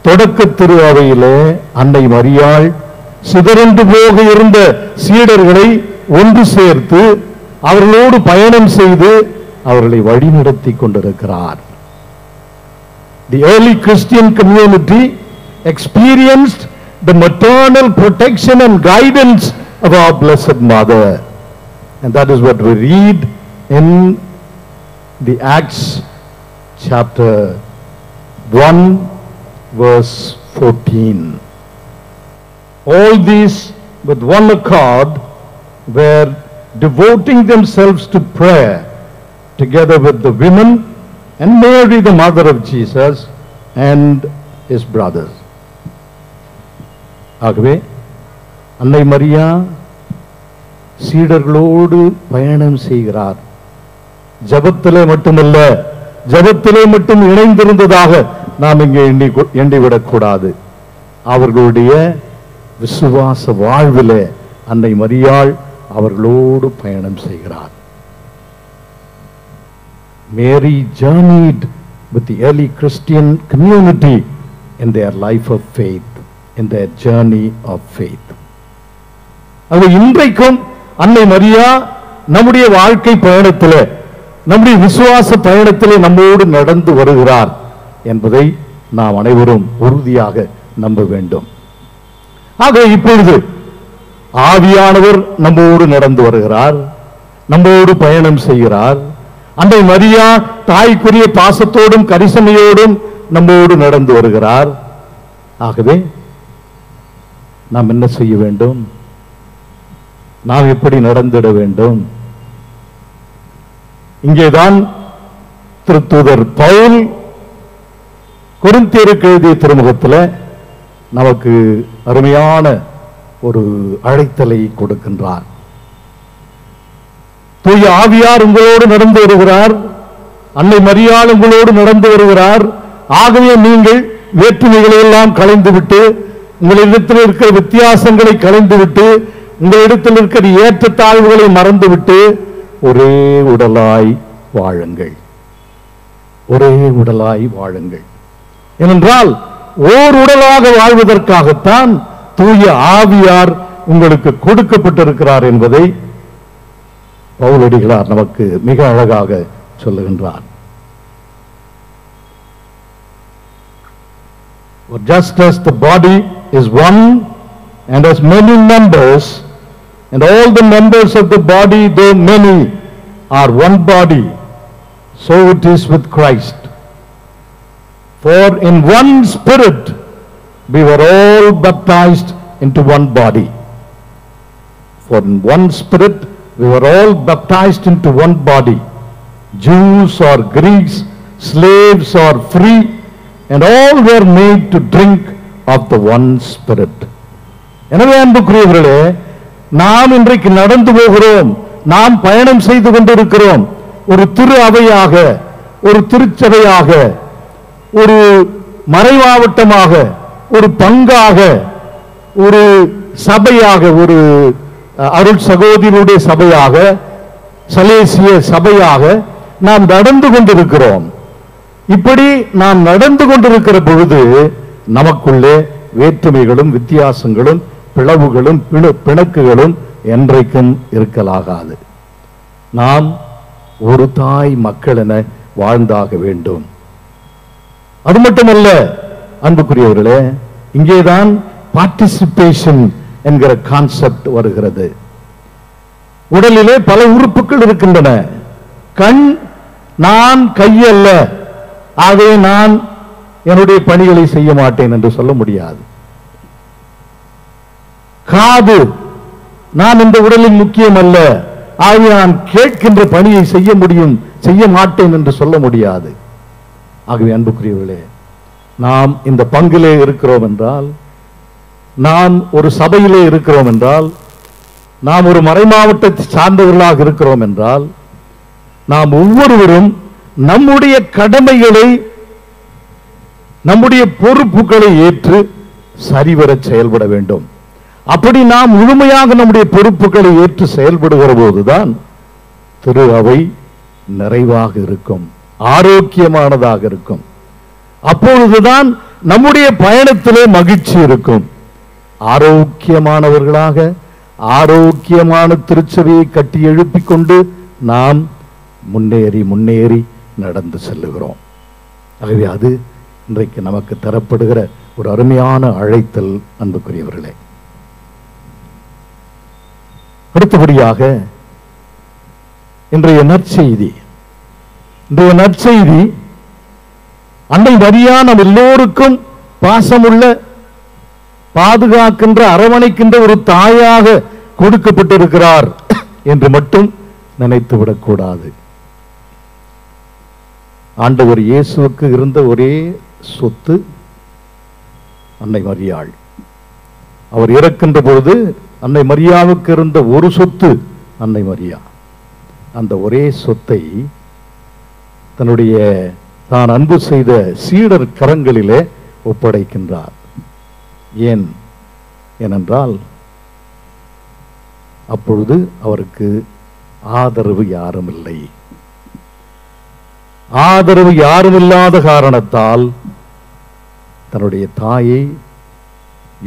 தொடக்க திரு அவையிலே அன்னை மரியாள் சிதறண்டு போக இருந்த சீடர்களை ஒன்று சேர்த்து அவர்களோடு பயணம் செய்து அவர்களை வழிநடத்தி கொண்டிருக்கிறார். The early Christian community experienced the maternal protection and guidance of our Blessed Mother. And that is what we read in the Acts chapter 1 verse 14. All these with one accord were devoting themselves to prayer together with the women and Mary, the mother of Jesus, and his brothers. ஆகவே அன்னை மரியா சீடர்களோடு பயணம் செய்கிறார். ஜபத்திலே மட்டுமல்ல, ஜபத்திலே மட்டும் இணைந்திருந்ததாக நாம் இங்கே எண்ணிவிடக்கூடாது. அவர்களுடைய விசுவாச வாழ்விலே அன்னை மரியாள் அவர்களோடு பயணம் செய்கிறார். Mary journeyed with the early Christian community in their life of faith, in their journey of faith. அது இன்றைக்கும் அன்னை மரியா நம்முடைய வாழ்க்கை பயணத்திலே, நம்முடைய விசுவாச பயணத்திலே நம்மோடு நடந்து வருகிறார் என்பதை நாம் அனைவரும் உறுதியாக நம்ப வேண்டும். ஆக இப்பொழுது ஆவியானவர் நம்மோடு நடந்து வருகிறார், நம்மோடு பயணம் செய்கிறார். அன்னை மரியா தாய்க்குரிய பாசத்தோடும் கரிசனையோடும் நம்மோடு நடந்து வருகிறார். ஆகவே நாம் என்ன செய்ய வேண்டும்? நாம் எப்படி நடந்திட வேண்டும்? இங்கேதான் திருத்தூதர் பவுல் கொரிந்தியருக்கு எழுதிய திருமுகத்தில் நமக்கு அருமையான ஒரு அழைத்தலை கொடுக்கின்றார். தூய ஆவியார் உங்களோடு நடந்து வருகிறார், அன்னை மரியாள் உங்களோடு நடந்து வருகிறார். ஆகவே நீங்கள் வேற்றுமைகளை எல்லாம் களைந்துவிட்டு, உங்களிடத்தில் இருக்கிற வித்தியாசங்களை களைந்துவிட்டு, உங்களிடத்தில் இருக்கிற ஏற்றத்தாழ்வுகளை மறந்துவிட்டு ஒரே உடலாய் வாழுங்கள், ஒரே உடலாய் வாழுங்கள். ஏனென்றால் ஓர் உடலாக வாழ்வதற்காகத்தான் தூய ஆவியார் உங்களுக்கு கொடுக்கப்பட்டிருக்கிறார் என்பதை பவுலடிகளார் நமக்கு மிக அழகாக சொல்லுகின்றார். Just as the body is one and has many members, and all the members of the body, though many, are one body, so it is with Christ. For in one Spirit we were all baptized into one body. For in one Spirit we were all baptized into one body, Jews or Greeks, slaves or free, and all were made to drink of the one Spirit. எனவே அன்புக்குரியவர்களே, நாம் இன்றைக்கு நடந்து போகிறோம், நாம் பயணம் செய்து கொண்டிருக்கிறோம். ஒரு திரு அவையாக, ஒரு திருச்சபையாக, ஒரு மறைமாவட்டமாக, ஒரு பங்காக, ஒரு சபையாக, ஒரு அருள் சகோதரருடைய சபையாக, சலேசிய சபையாக நாம் நடந்து கொண்டிருக்கிறோம். இப்படி நாம் நடந்து கொண்டிருக்கிற பொழுது நமக்குள்ளே வேற்றுமைகளும் வித்தியாசங்களும் பிளவுகளும் பிணக்குகளும் என்றைக்கும் இருக்கலாகாது. நாம் ஒரு தாய் மக்கள் என வாழ்ந்தாக வேண்டும். அது மட்டுமல்ல அன்புக்குரியவர்களே, இங்கேதான் பார்ட்டிசிபேஷன் என்கிற கான்செப்ட் வருகிறது. உடலிலே பல உறுப்புகள் இருக்கின்றன. கண் நான் கையல்ல, ஆகவே நான் என்னுடைய பணிகளை செய்ய மாட்டேன் என்று சொல்ல முடியாது. காது நான் இந்த உடலின் முக்கியம் அல்ல, ஆகவே நான் கேட்கின்ற பணியை செய்ய மாட்டேன் என்று சொல்ல முடியாது. ஆகவே அன்புக்குரியவர்களே, நாம் இந்த பங்கிலே இருக்கிறோம் என்றால், நாம் ஒரு சபையிலே இருக்கிறோம் என்றால், நாம் ஒரு மறைமாவட்டத்தை சார்ந்தவர்களாக இருக்கிறோம் என்றால், நாம் ஒவ்வொருவரும் நம்முடைய கடமைகளை, நம்முடைய பொறுப்புகளை ஏற்று சரிவர செயல்பட வேண்டும். அப்படி நாம் முழுமையாக நம்முடைய பொறுப்புகளை ஏற்று செயல்படுகிற போதுதான் திரு அவை நிறைவாக இருக்கும், ஆரோக்கியமானதாக இருக்கும். அப்பொழுதுதான் நம்முடைய பயணத்திலே மகிழ்ச்சி இருக்கும். ஆரோக்கியமானவர்களாக ஆரோக்கியமான திருச்சபையை கட்டி எழுப்பிக் கொண்டு நாம் முன்னேறி முன்னேறி நடந்து செல்லுகிறோம். ஆகவே அது இன்றைக்கு நமக்கு தரப்படுகிற ஒரு அருமையான அழைத்தல். அன்புக்குரியவர்களே, அடுத்தபடியாக இன்றைய நற்செய்தி. இன்றைய நற்செய்தி அன்னை மரியா நம் எல்லோருக்கும் பாசமுள்ள, பாதுகாக்கின்ற, அரவணைக்கின்ற ஒரு தாயாக கொடுக்கப்பட்டிருக்கிறார் என்று மட்டும் நினைத்துவிடக் கூடாது. ஆண்டவர் இயேசுவுக்கு இருந்த ஒரே சொத்து அன்னை மரியாள். அவர் இறக்கின்ற பொழுது அன்னை மரியாவுக்கு இருந்த ஒரு சொத்து அன்னை மரியா. அந்த ஒரே சொத்தை தன்னுடைய தான் அன்பு செய்த சீடர் கரங்களிலே ஒப்படைக்கின்றார். ஏனென்றால் அப்பொழுது அவருக்கு ஆதரவு யாரும் இல்லை. ஆதரவு யாரும் இல்லாத காரணத்தால் தன்னுடைய தாயை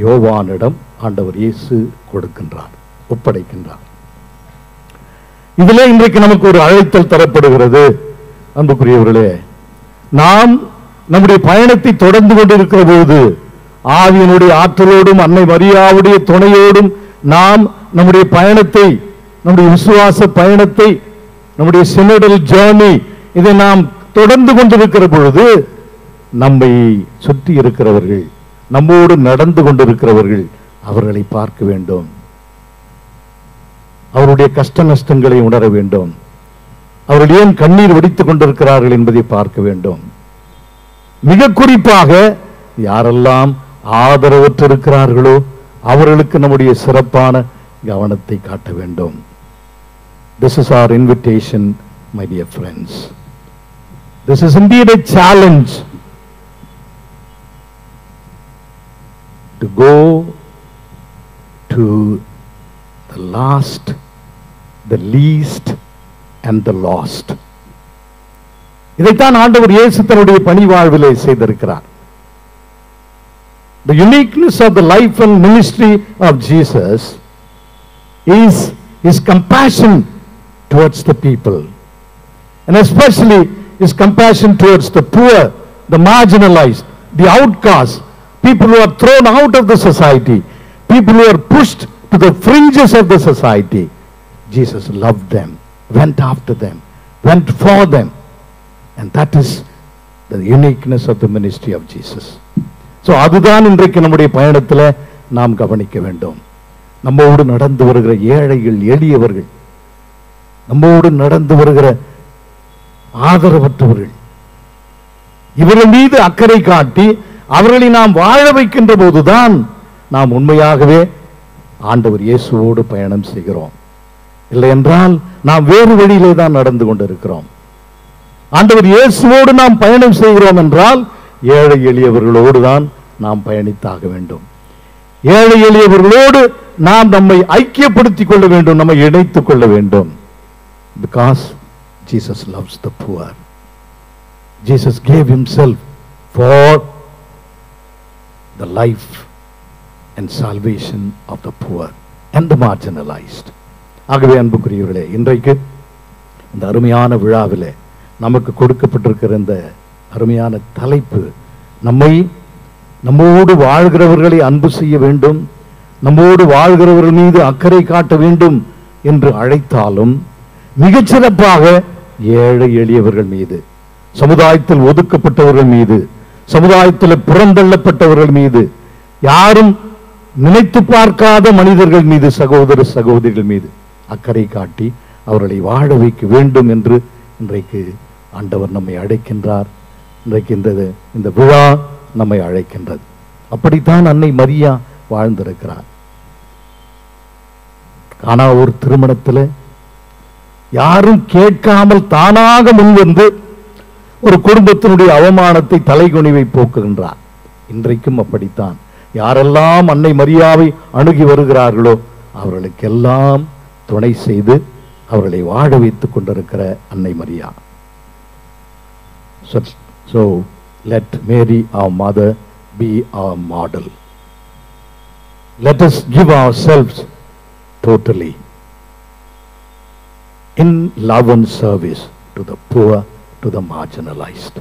யோவானிடம் ஆண்டவர் இயேசு கொடுக்கின்றார், ஒப்படைக்கின்றார். இதிலே இன்றைக்கு நமக்கு ஒரு அழைத்தல் தரப்படுகிறது. அன்புக்குரியவர்களே, நாம் நம்முடைய பயணத்தை தொடர்ந்து கொண்டிருக்கிற போது ஆவியினுடைய ஆற்றலோடும் அன்னை மரியாவுடைய துணையோடும் நாம் நம்முடைய பயணத்தை, நம்முடைய விசுவாச பயணத்தை, நம்முடைய சினடல் ஜர்னி, இதை நாம் தொடர்ந்து கொண்டிருக்கிற பொழுது நம்மை சுற்றி இருக்கிறவர்கள், நம்மோடு நடந்து கொண்டிருக்கிறவர்கள் அவர்களை பார்க்க வேண்டும். அவருடைய கஷ்ட நஷ்டங்களை உணர வேண்டும். அவர்கள் ஏன் கண்ணீர் வடித்துக் கொண்டிருக்கிறார்கள் என்பதை பார்க்க வேண்டும். மிக குறிப்பாக யாரெல்லாம் ஆதரவற்றிருக்கிறார்களோ அவர்களுக்கு நம்முடைய சிறப்பான கவனத்தை காட்ட வேண்டும். This is our invitation, my dear friends. This is indeed a challenge to go to the last, the least and the lost. இதைத்தான் ஆண்டவர் இயேசு தன்னுடைய பணி வாழ்விலே செய்திருக்கிறார். The uniqueness of the life and ministry of Jesus is his compassion towards the people, and especially his compassion towards the poor, the marginalized, the outcasts, people who are thrown out of the society, people who are pushed to the fringes of the society. Jesus loved them, went after them, went for them, and that is the uniqueness of the ministry of Jesus. So அதுதான் இன்றைக்கு நம்முடைய பயணத்தில் நாம் கவனிக்க வேண்டும். நம்மோடு நடந்து வருகிற ஏழைகள், எளியவர்கள், நம்மோடு நடந்து வருகிற ஆதரவற்றவர்கள், இவர்கள் மீது அக்கறை காட்டி அவர்களை நாம் வாழ வைக்கின்ற போதுதான் நாம் உண்மையாகவே ஆண்டவர் இயேசுவோடு பயணம் செய்கிறோம். இல்லை என்றால் நாம் வேறு வழியிலே தான் நடந்து கொண்டிருக்கிறோம். ஆண்டவர் இயேசுவோடு நாம் பயணம் செய்கிறோம் என்றால் ஏழை எளியவர்களோடு தான் நாம் பயணித்தாக வேண்டும். ஏழை எளியவர்களோடு நாம் நம்மை ஐக்கியப்படுத்திக் கொள்ள வேண்டும், நம்மை இணைத்துக் கொள்ள வேண்டும். Because Jesus loves the poor. Jesus gave himself for the life and salvation of the poor and the marginalized. ஆகவே அன்புக்குரியவர்களே, இன்றைக்கு இந்த அருமையான விழாவிலே நமக்கு கொடுக்கப்பட்டிருக்கிற இந்த அருமையான தலைப்பு, நம்மோடு வாழ்கிறவர்களை அன்பு செய்ய வேண்டும், நம்மோடு வாழ்கிறவர்கள் மீது அக்கறை காட்ட வேண்டும் என்று அழைத்தாலும் மிகச்சிறப்பாக ஏழை எளியவர்கள் மீது, சமுதாயத்தில் ஒதுக்கப்பட்டவர்கள் மீது, சமுதாயத்தில் புறந்தள்ளப்பட்டவர்கள் மீது, யாரும் நினைத்து பார்க்காத மனிதர்கள் மீது, சகோதர சகோதரிகள் மீது அக்கறை காட்டி அவர்களை வாழ வைக்க வேண்டும் என்று இன்றைக்கு ஆண்டவர் நம்மை அழைக்கின்றார். இன்றைக்கு இந்த விழா நம்மை அழைக்கின்றது. அப்படித்தான் அன்னை மரியா வாழ்ந்திருக்கிறார். ஆனா ஒரு திருமணத்தில் யாரும் கேட்காமல் தானாக முன்வந்து ஒரு குடும்பத்தினுடைய அவமானத்தை தலைகுனிவை போக்குகின்றார். இன்றைக்கும் அப்படித்தான். யாரெல்லாம் அன்னை மரியாவை அணுகி வருகிறார்களோ அவர்களுக்கெல்லாம் துணை செய்து அவர்களை வாழ வைத்துக் கொண்டிருக்கிற அன்னை Maria. So let Mary, our mother, be our model. Let us give ourselves totally in love and service to the poor, to the marginalized.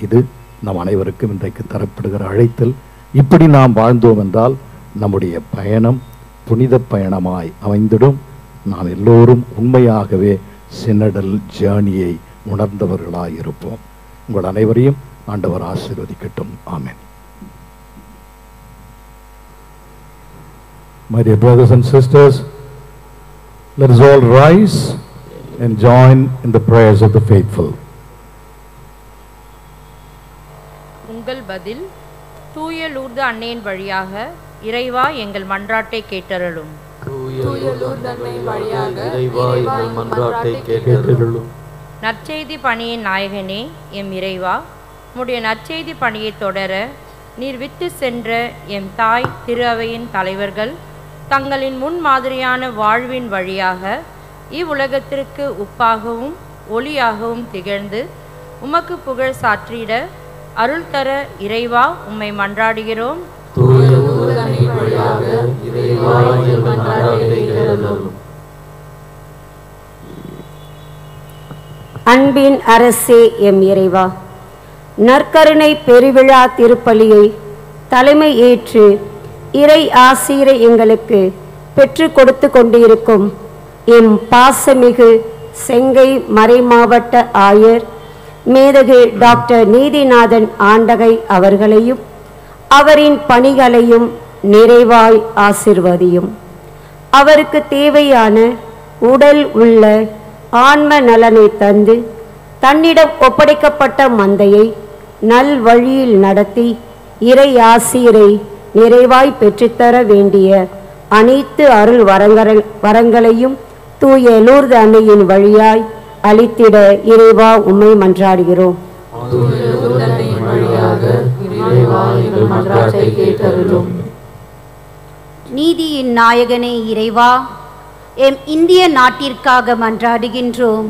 இது நம் அனைவருக்கும் இன்றைக்கு தரப்படுகிற அழைத்தல். இப்படி நாம் வாழ்ந்தோம் என்றால் நம்முடைய பயணம் புனித பயணமாய் அமைந்திடும். நாம் எல்லோரும் உண்மையாகவே சினடல் ஜேர்னியை உணர்ந்தவர்களாய் இருப்போம். உங்கள் அனைவரையும் ஆண்டவர் ஆசீர்வதிக்கட்டும். ஆமென். My dear brothers and sisters, let us all rise and join in the prayers of the faithful. உங்கள் பதில். தூய லூர்து அன்னையின் வழியாக இறைவா எங்கள் மன்றாட்டை கேட்டருளும். தூய லூர்து அன்னையின் வழியாக இறைவா எங்கள் மன்றாட்டை கேட்டருளும். நற்செய்தி பணியின் நாயகனே எம் இறைவா, உம்முடைய நற்செய்தி பணியை தொடர நீர் விட்டு சென்ற எம் தாய் திரு அவையின் தலைவர்கள் தங்களின் முன்மாதிரியான வாழ்வின் வழியாக இவ்வுலகத்திற்கு உப்பாகவும் ஒளியாகவும் திகழ்ந்து உமக்கு புகழ் சாற்றிட அருள் தர இறைவா உம்மை மன்றாடுகிறோம். அன்பின் அரசே எம் இறைவா, நற்கருணை பெருவிழா திருப்பலியை தலைமை ஏற்று இறை ஆசீரை எங்களுக்கு பெற்று கொடுத்து கொண்டிருக்கும் எம் பாசமிகு செங்கை மறைமாவட்ட ஆயர் மேதகு டாக்டர் நீதிநாதன் ஆண்டகை அவர்களையும் அவரின் பணிகளையும் நிறைவாய் ஆசிர்வதியும். அவருக்கு தேவையான உடல் உள்ள ஆன்ம நலனை தந்து தன்னிடம் ஒப்படைக்கப்பட்ட மந்தையை நல் வழியில் நடத்தி இறை ஆசீரை நிறைவாய் பெற்றுத்தர வேண்டிய அனைத்து அருள் வரங்களையும் தூய லூர்து அன்னையின் வழியாய் அளித்திட இறைவா உம்மை மன்றாடுகிறோம். நீதியின் நாயகனே இறைவா, எம் இந்திய நாட்டிற்காக மன்றாடுகின்றோம்.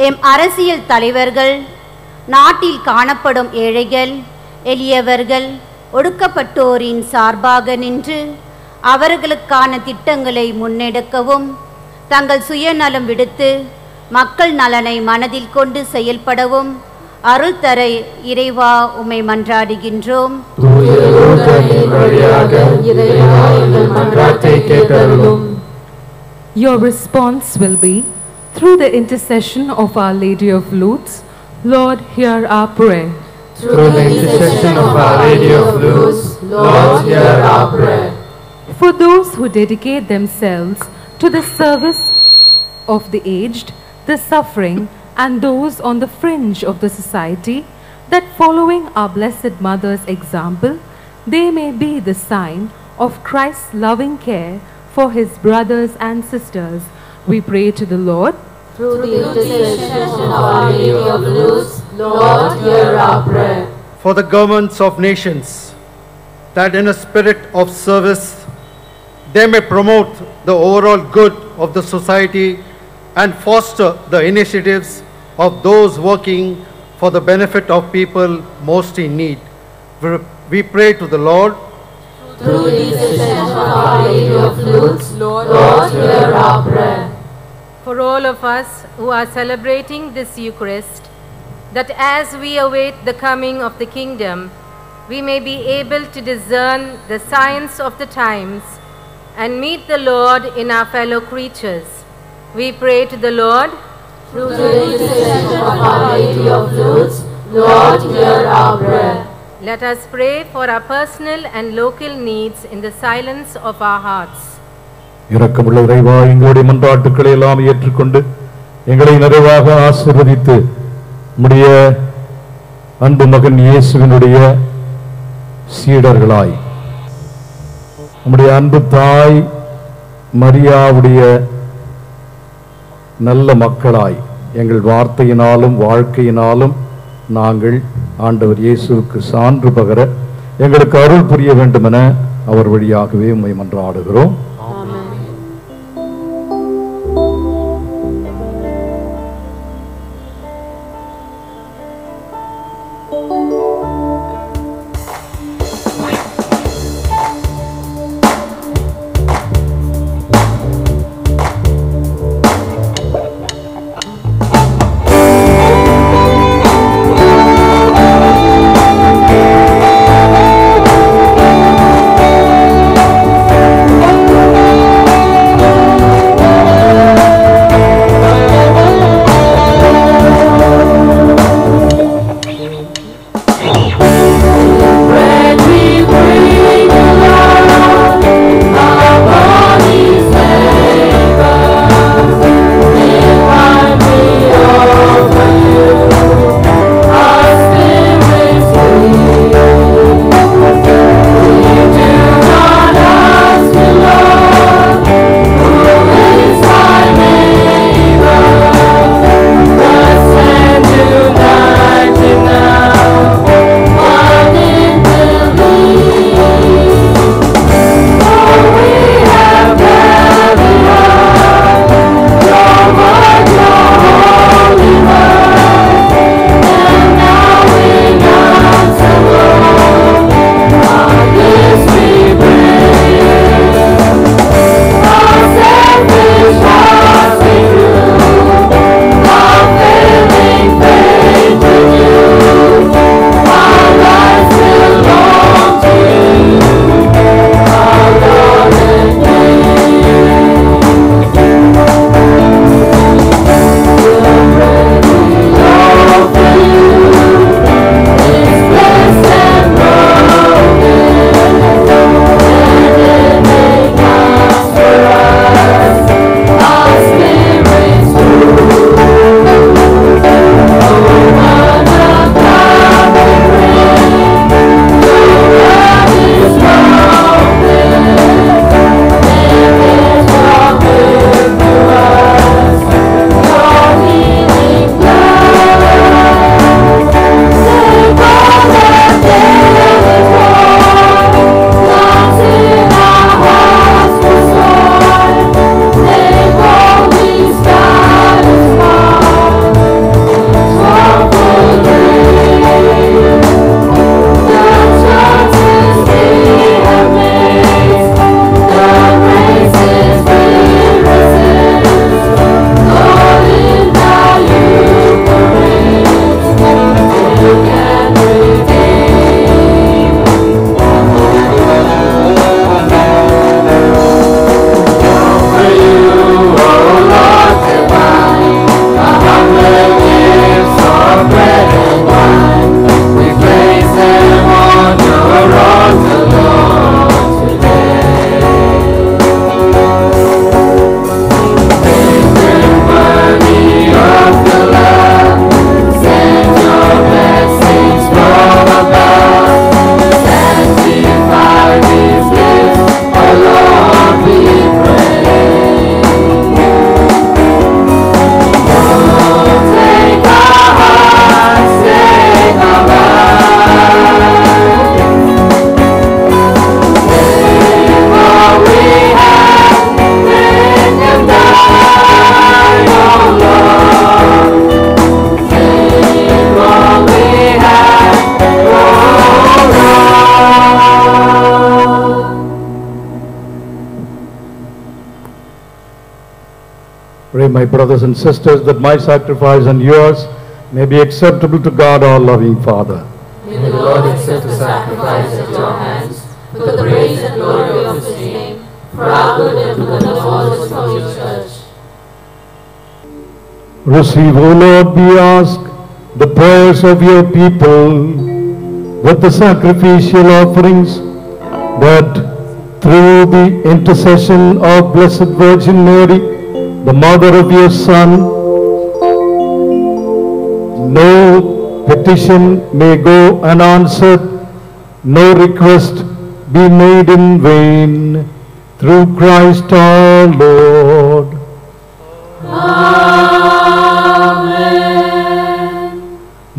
எம் அரசியல் தலைவர்கள் நாட்டில் காணப்படும் ஏழைகள், எளியவர்கள், ஒடுக்கப்பட்டோரின் சார்பாக நின்று அவர்களுக்கான திட்டங்களை முன்னெடுக்கவும் தங்கள் சுயநலம் விடுத்து மக்கள் நலனை மனதில் கொண்டு செயல்படவும் அருள் தர இறைவா உம்மை மன்றாடுகின்றோம். Your response will be, through the intercession of Our Lady of Lourdes, Lord, hear our prayer. Through the intercession of Our Lady of Lourdes, Lord, hear our prayer. For those who dedicate themselves to the service of the aged, the suffering, and those on the fringe of the society, that following our Blessed Mother's example, they may be the sign of Christ's loving care for His brothers and sisters, we pray to the Lord. Through the intercession of Our Lady of Lourdes, Lord, hear our prayer. For the governments of nations, that in a spirit of service they may promote the overall good of the society and foster the initiatives of those working for the benefit of people most in need. We pray to the Lord. Through the intercession of Our Lady of Lourdes, Lord, hear our prayer. For all of us who are celebrating this Eucharist, that as we await the coming of the kingdom, we may be able to discern the signs of the times and meet the Lord in our fellow creatures. We pray to the Lord. Through the intercession of Our Lady of Lourdes, Lord, hear our prayer. Let us pray for our personal and local needs in the silence of our hearts. இரக்கமுள்ள இறைவா, எங்களுடைய மன்றாட்டுக்களை எல்லாம் ஏற்றுக்கொண்டு எங்களை நிறைவாக ஆசீர்வதித்து உம்முடைய அன்பு மகன் இயேசுவினுடைய சீடர்களாய் உம்முடைய அன்பு தாய் மரியாவுடைய நல்ல மக்களாய் எங்கள் வார்த்தையினாலும் வாழ்க்கையினாலும் நாங்கள் ஆண்டவர் இயேசுவுக்கு சான்று பகர எங்களுக்கு அருள் புரிய வேண்டுமென அவர் வழியாகவே உம்மை மன்றாடுகிறோம். Pray, my brothers and sisters, that my sacrifice and yours may be acceptable to God, our loving Father. May the Lord accept the sacrifice at your hands for the praise and glory of his name, for our good and for the all his holy church. Receive, O Lord, we ask, the prayers of your people with the sacrificial offerings, that through the intercession of Blessed Virgin Mary, the mother of your Son, no petition may go unanswered, no request be made in vain, through Christ our Lord. Amen.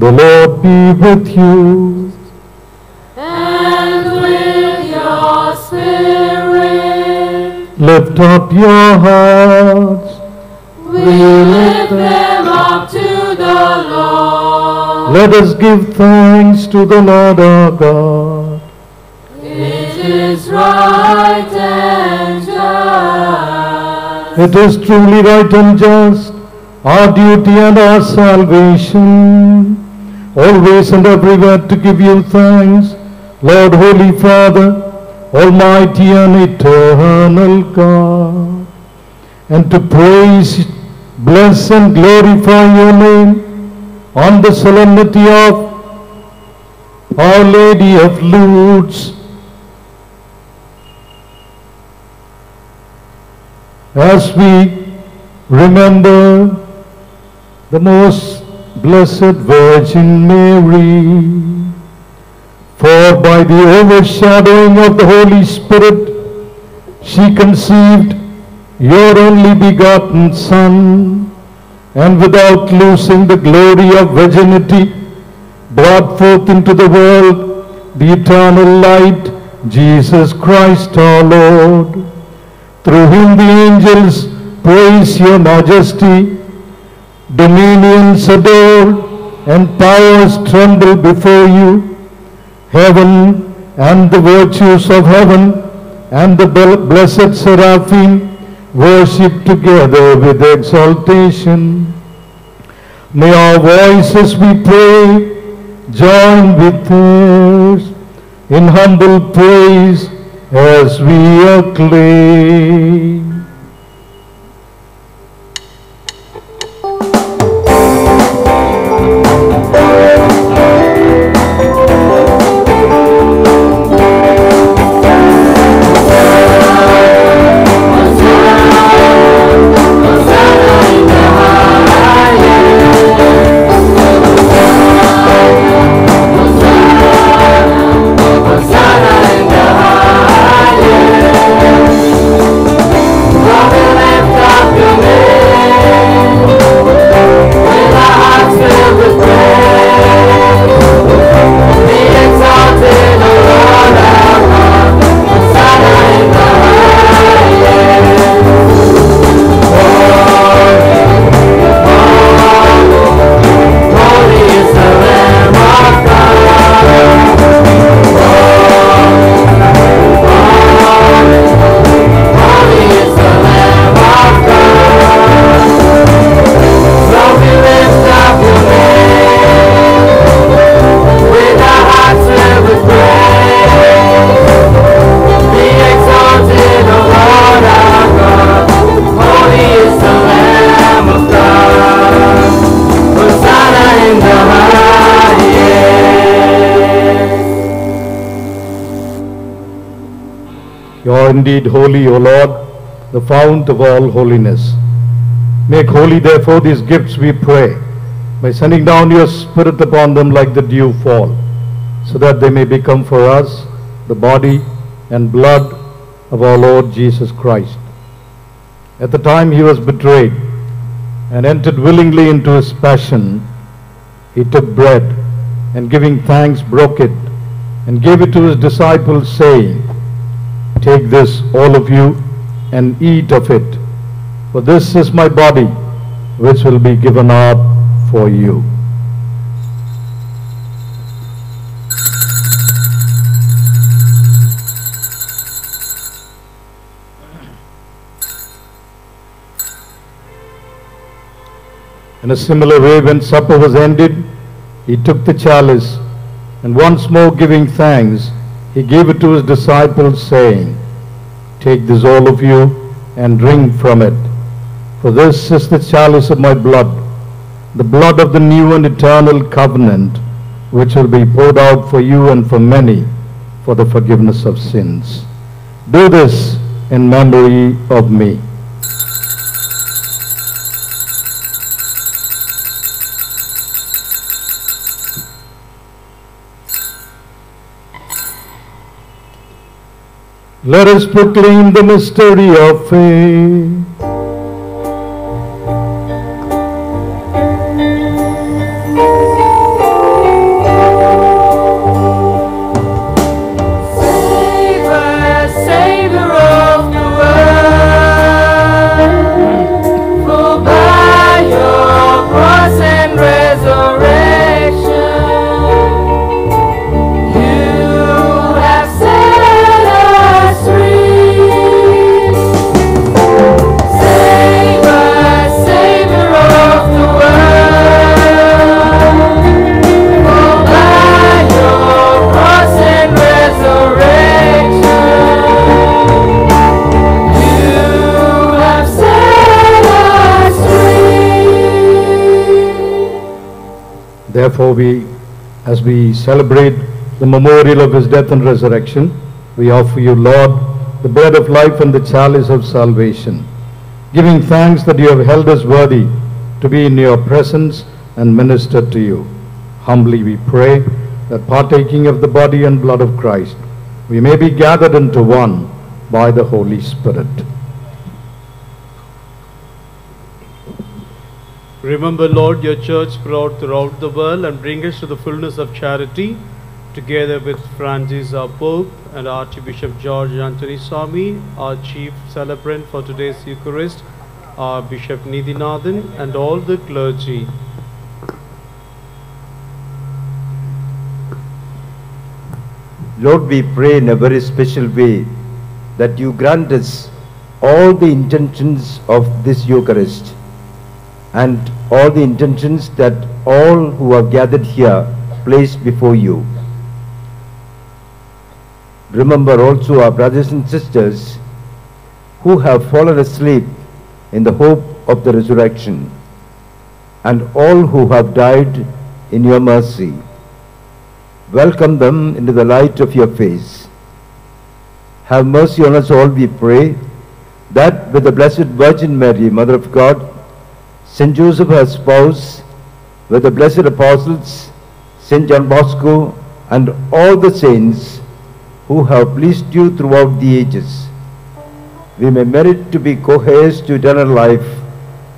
The Lord be with you. And with your spirit. Lift up your hearts. We lift them up to the Lord. Let us give thanks to the Lord our God. It is right and just. It is truly right and just, our duty and our salvation, always and everywhere to give you thanks, Lord, Holy Father, Almighty and eternal God, and to praise, bless and glorify your name on the solemnity of Our Lady of Lourdes, as we remember the most blessed Virgin Mary. For by the overshadowing of the Holy Spirit, she conceived your only begotten Son, and without losing the glory of virginity, brought forth into the world the eternal light, Jesus Christ our Lord. Through whom the angels praise your majesty, dominions adore, and powers tremble before you. Heaven and the virtues of heaven and the blessed seraphim worship together with exaltation. May our voices, we pray, join with theirs in humble praise as we acclaim. You are indeed holy, O Lord, the fount of all holiness. Make holy, therefore, these gifts, we pray, by sending down your Spirit upon them like the dew fall, so that they may become for us the body and blood of our Lord Jesus Christ. At the time he was betrayed and entered willingly into his passion, he took bread and giving thanks broke it and gave it to his disciples, saying, "Take this, all of you, and eat of it, for this is my body, which will be given up for you." In a similar way, when supper was ended, he took the chalice, and once more giving thanks, he gave it to his disciples, saying, "Take this, all of you, and drink from it. For this is the chalice of my blood, the blood of the new and eternal covenant, which will be poured out for you and for many for the forgiveness of sins. Do this in memory of me." Let us proclaim the mystery of faith. Therefore, as we celebrate the memorial of his death and resurrection, we offer you, Lord, the bread of life and the chalice of salvation, giving thanks that you have held us worthy to be in your presence and minister to you. Humbly we pray that partaking of the body and blood of Christ, we may be gathered into one by the Holy Spirit. Remember, Lord, your church spread throughout the world and bring us to the fullness of charity, together with Francis, our Pope, and Archbishop George Anthony Swami, our chief celebrant for today's Eucharist, our Bishop Nidhinathan, and all the clergy. Lord, we pray in a very special way that you grant us all the intentions of this Eucharist and all the intentions that all who are gathered here place before you. Remember also our brothers and sisters who have fallen asleep in the hope of the resurrection, and all who have died in your mercy. Welcome them into the light of your face. Have mercy on us all, we pray, that with the Blessed Virgin Mary, Mother of God, Saint Joseph, her spouse, with the blessed apostles, Saint John Bosco, and all the saints who have pleased you throughout the ages, we may merit to be co-heirs to eternal life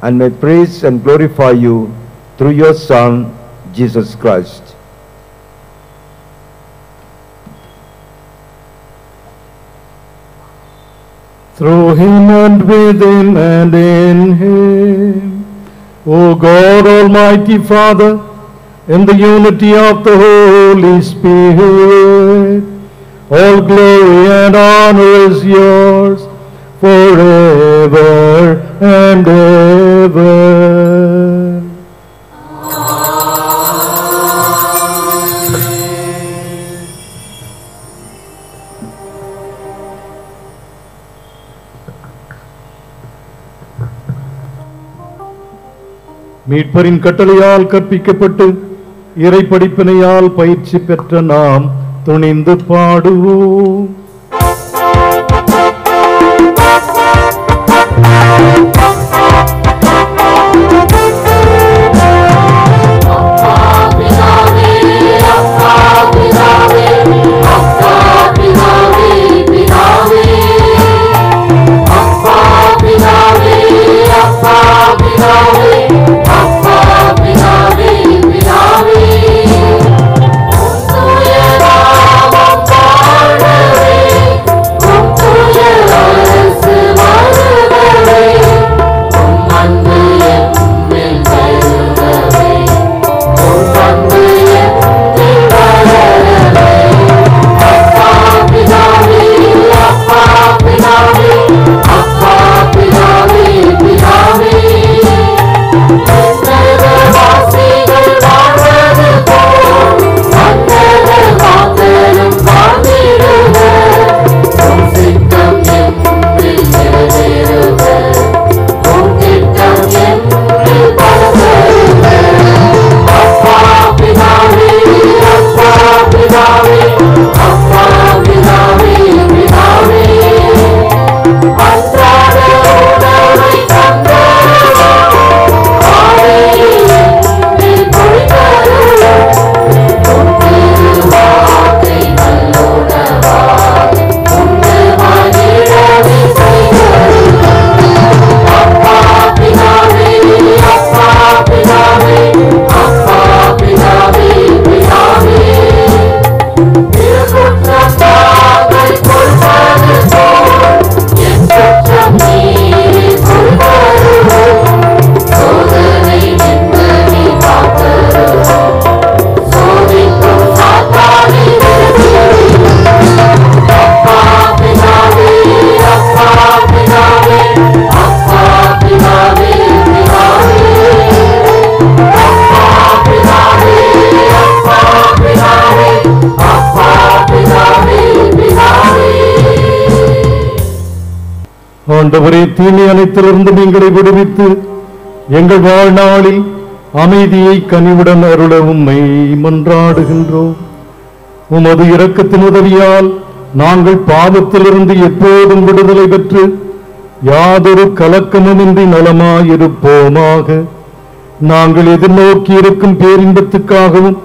and may praise and glorify you through your Son, Jesus Christ. Through him and with him and in him, O God, Almighty Father, in the unity of the Holy Spirit, all glory and honor is yours forever and ever. மீட்பரின் கட்டளையால் கற்பிக்கப்பட்டு இறை படிப்பினையால் பயிற்சி பெற்ற நாம் துணிந்து பாடுவோம். ஆண்டவரே, தீமை அனைத்திலிருந்து எங்களை விடுவித்து எங்கள் வாழ்நாளில் அமைதியை கனிவுடன் அருள உம்மை மன்றாடுகின்றோம். உமது இரக்கத்தின் உதவியால் நாங்கள் பாவத்திலிருந்து எப்போதும் விடுதலை பெற்று யாதொரு கலக்கமுமின்றி நலமாயிருப்போமாக. நாங்கள் எதிர்நோக்கி இருக்கும் பேரின்பத்துக்காகவும்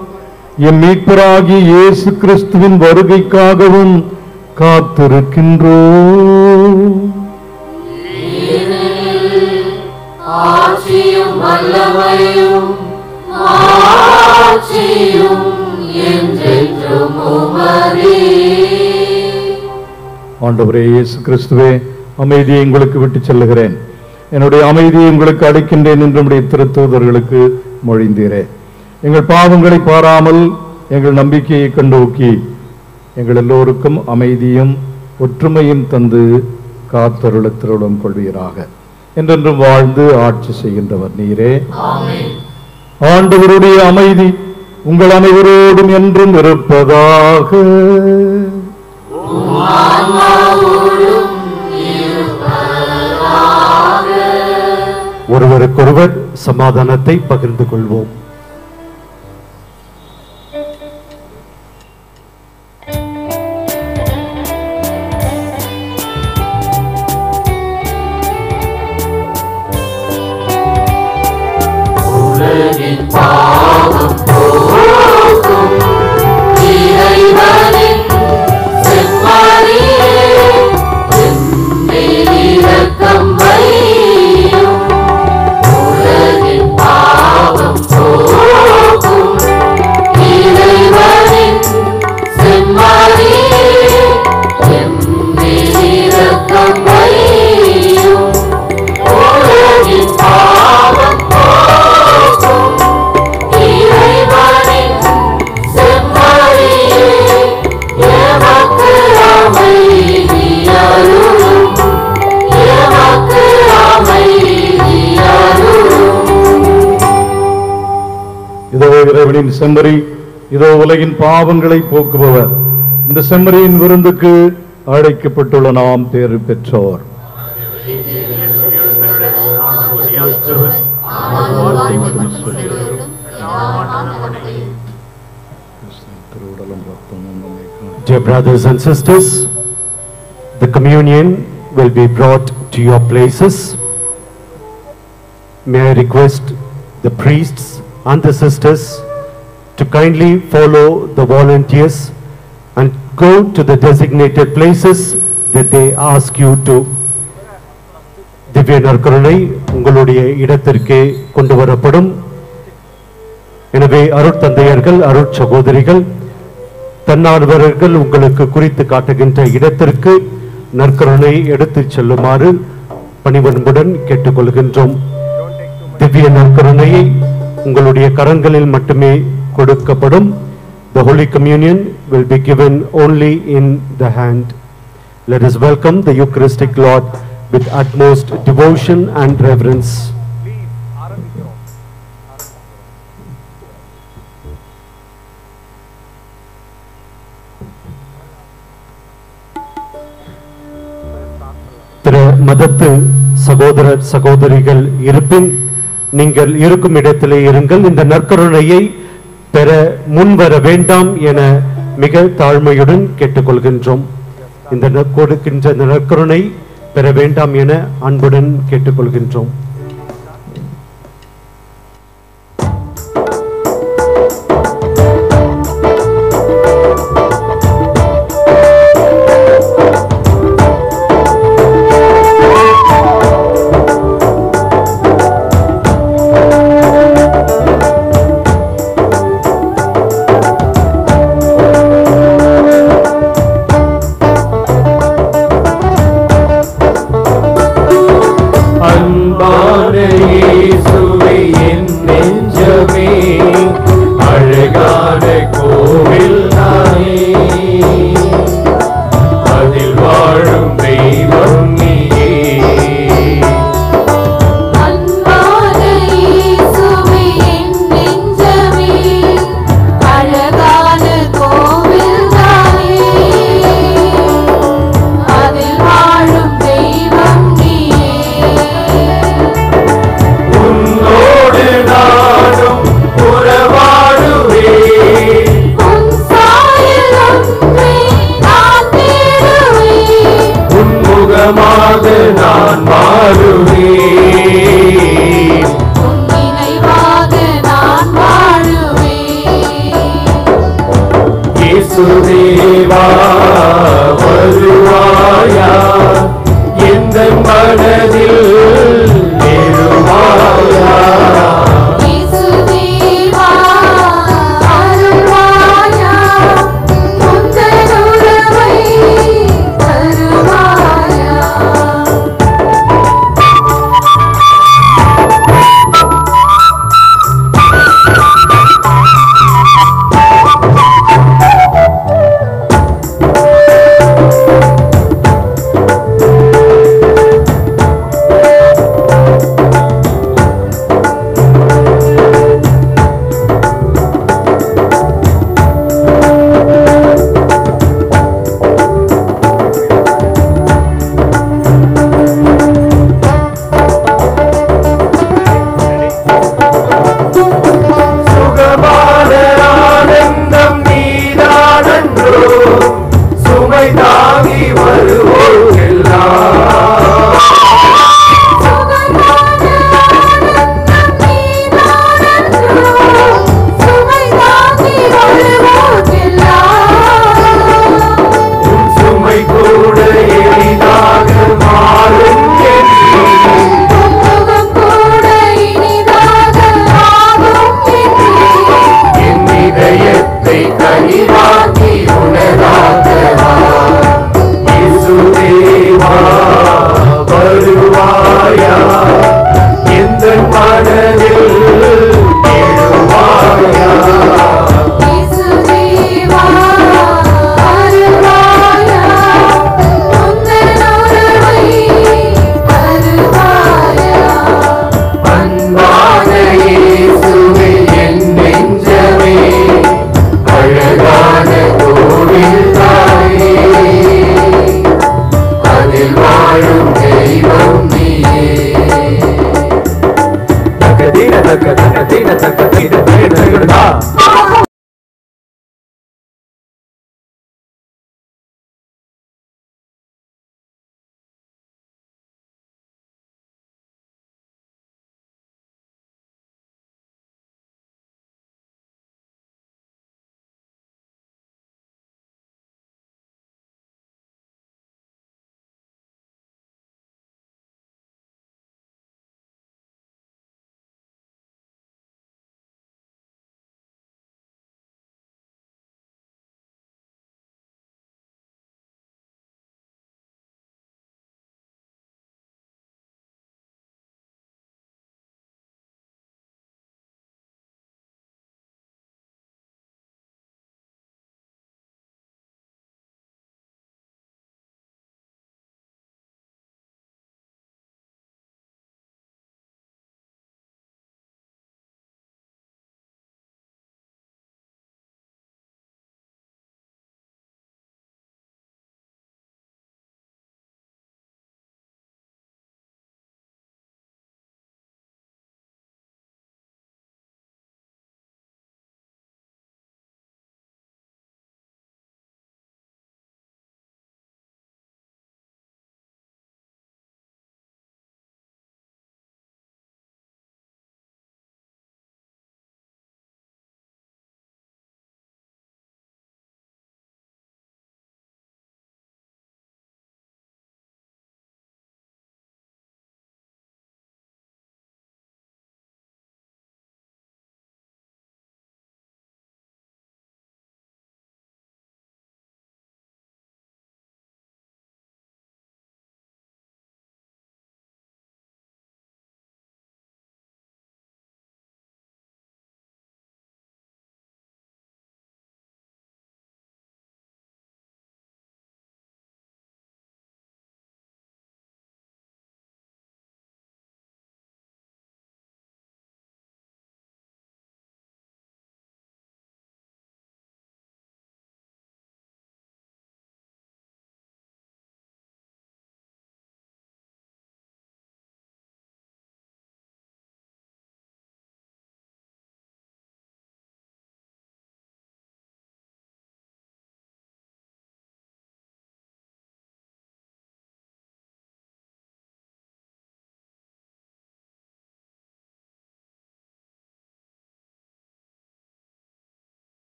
எம் மீட்பராகிய இயேசு கிறிஸ்துவின் வருகைக்காகவும் காத்திருக்கின்றோம். ஆட்சியும் வல்லமையும் மாட்சியும் என்றென்றும் உமதே. ஆண்டவரே இயேசு கிறிஸ்துவே, அமைதியை உங்களுக்கு விட்டு செல்லுகிறேன், என்னுடைய அமைதியை உங்களுக்கு அளிக்கின்றேன் என்று நம்முடைய திருத்தூதர்களுக்கு மொழிந்தீரே. எங்கள் பாவங்களை பாராமல் எங்கள் நம்பிக்கையை கண்டோக்கி எங்கள் எல்லோருக்கும் அமைதியும் ஒற்றுமையும் தந்து காத்தருள திருடம் கொள்வீராக. என்றென்றும் வாழ்ந்து ஆட்சி செய்கின்றவர் நீரே. ஆண்டவருடைய அமைதி உங்கள் அனைவரோடும் என்றும் இருப்பதாக. ஒருவருக்கொருவர் சமாதானத்தை பகிர்ந்து கொள்வோம். பாவம் போக்கும் இறைவனின் செம்மறியே, எம்மேல் இரக்கம் வையும். உலகின் பாவம் போக்கும் இறைவனின் செம்மறியே, எம்மேல் இரக்கம் வையும். உலகின் பாவம் இதோ இறைவனின் செம்மறி, இதோ உலகின் பாவங்களை போக்குபவர். இந்த செம்மறியின் விருந்துக்கு அழைக்கப்பட்டுள்ள நாம் பேறு பெற்றோர். Dear brothers and sisters, the communion will be brought to your places. May I request the priests and the sisters to kindly follow the volunteers and go to the designated places that they ask you to. திவ்ய நற்கருணை உங்களுடைய இடத்திற்கே கொண்டு வரப்படும். எனவே அருட்தந்தையர்கள், அருட்சகோதரிகள், தன்னார்வலர்கள் உங்களுக்கு குறித்து காட்டுகின்ற இடத்திற்கு நற்கருணை எடுத்துச் செல்லுமாறு பணிவன்புடன் கேட்டுக்கொள்கின்றோம். திவ்ய நற்கருணையை உங்களுடைய கரங்களில் மட்டுமே கொடுக்கப்படும். The Holy Communion will be given only in the hand. Let us welcome the Eucharistic Lord with utmost devotion and reverence. பிற மதத்து சகோதரர் சகோதரிகள் இருப்பின் நீங்கள் இருக்கும் இடத்திலே இருங்கள். இந்த நற்கருணையை பெற முன்வர வேண்டாம் என மிக தாழ்மையுடன் கேட்டுக்கொள்கின்றோம். இந்த கொடுக்கின்ற நற்கருணை பெற வேண்டாம் என அன்புடன் கேட்டுக்கொள்கின்றோம். அன்பா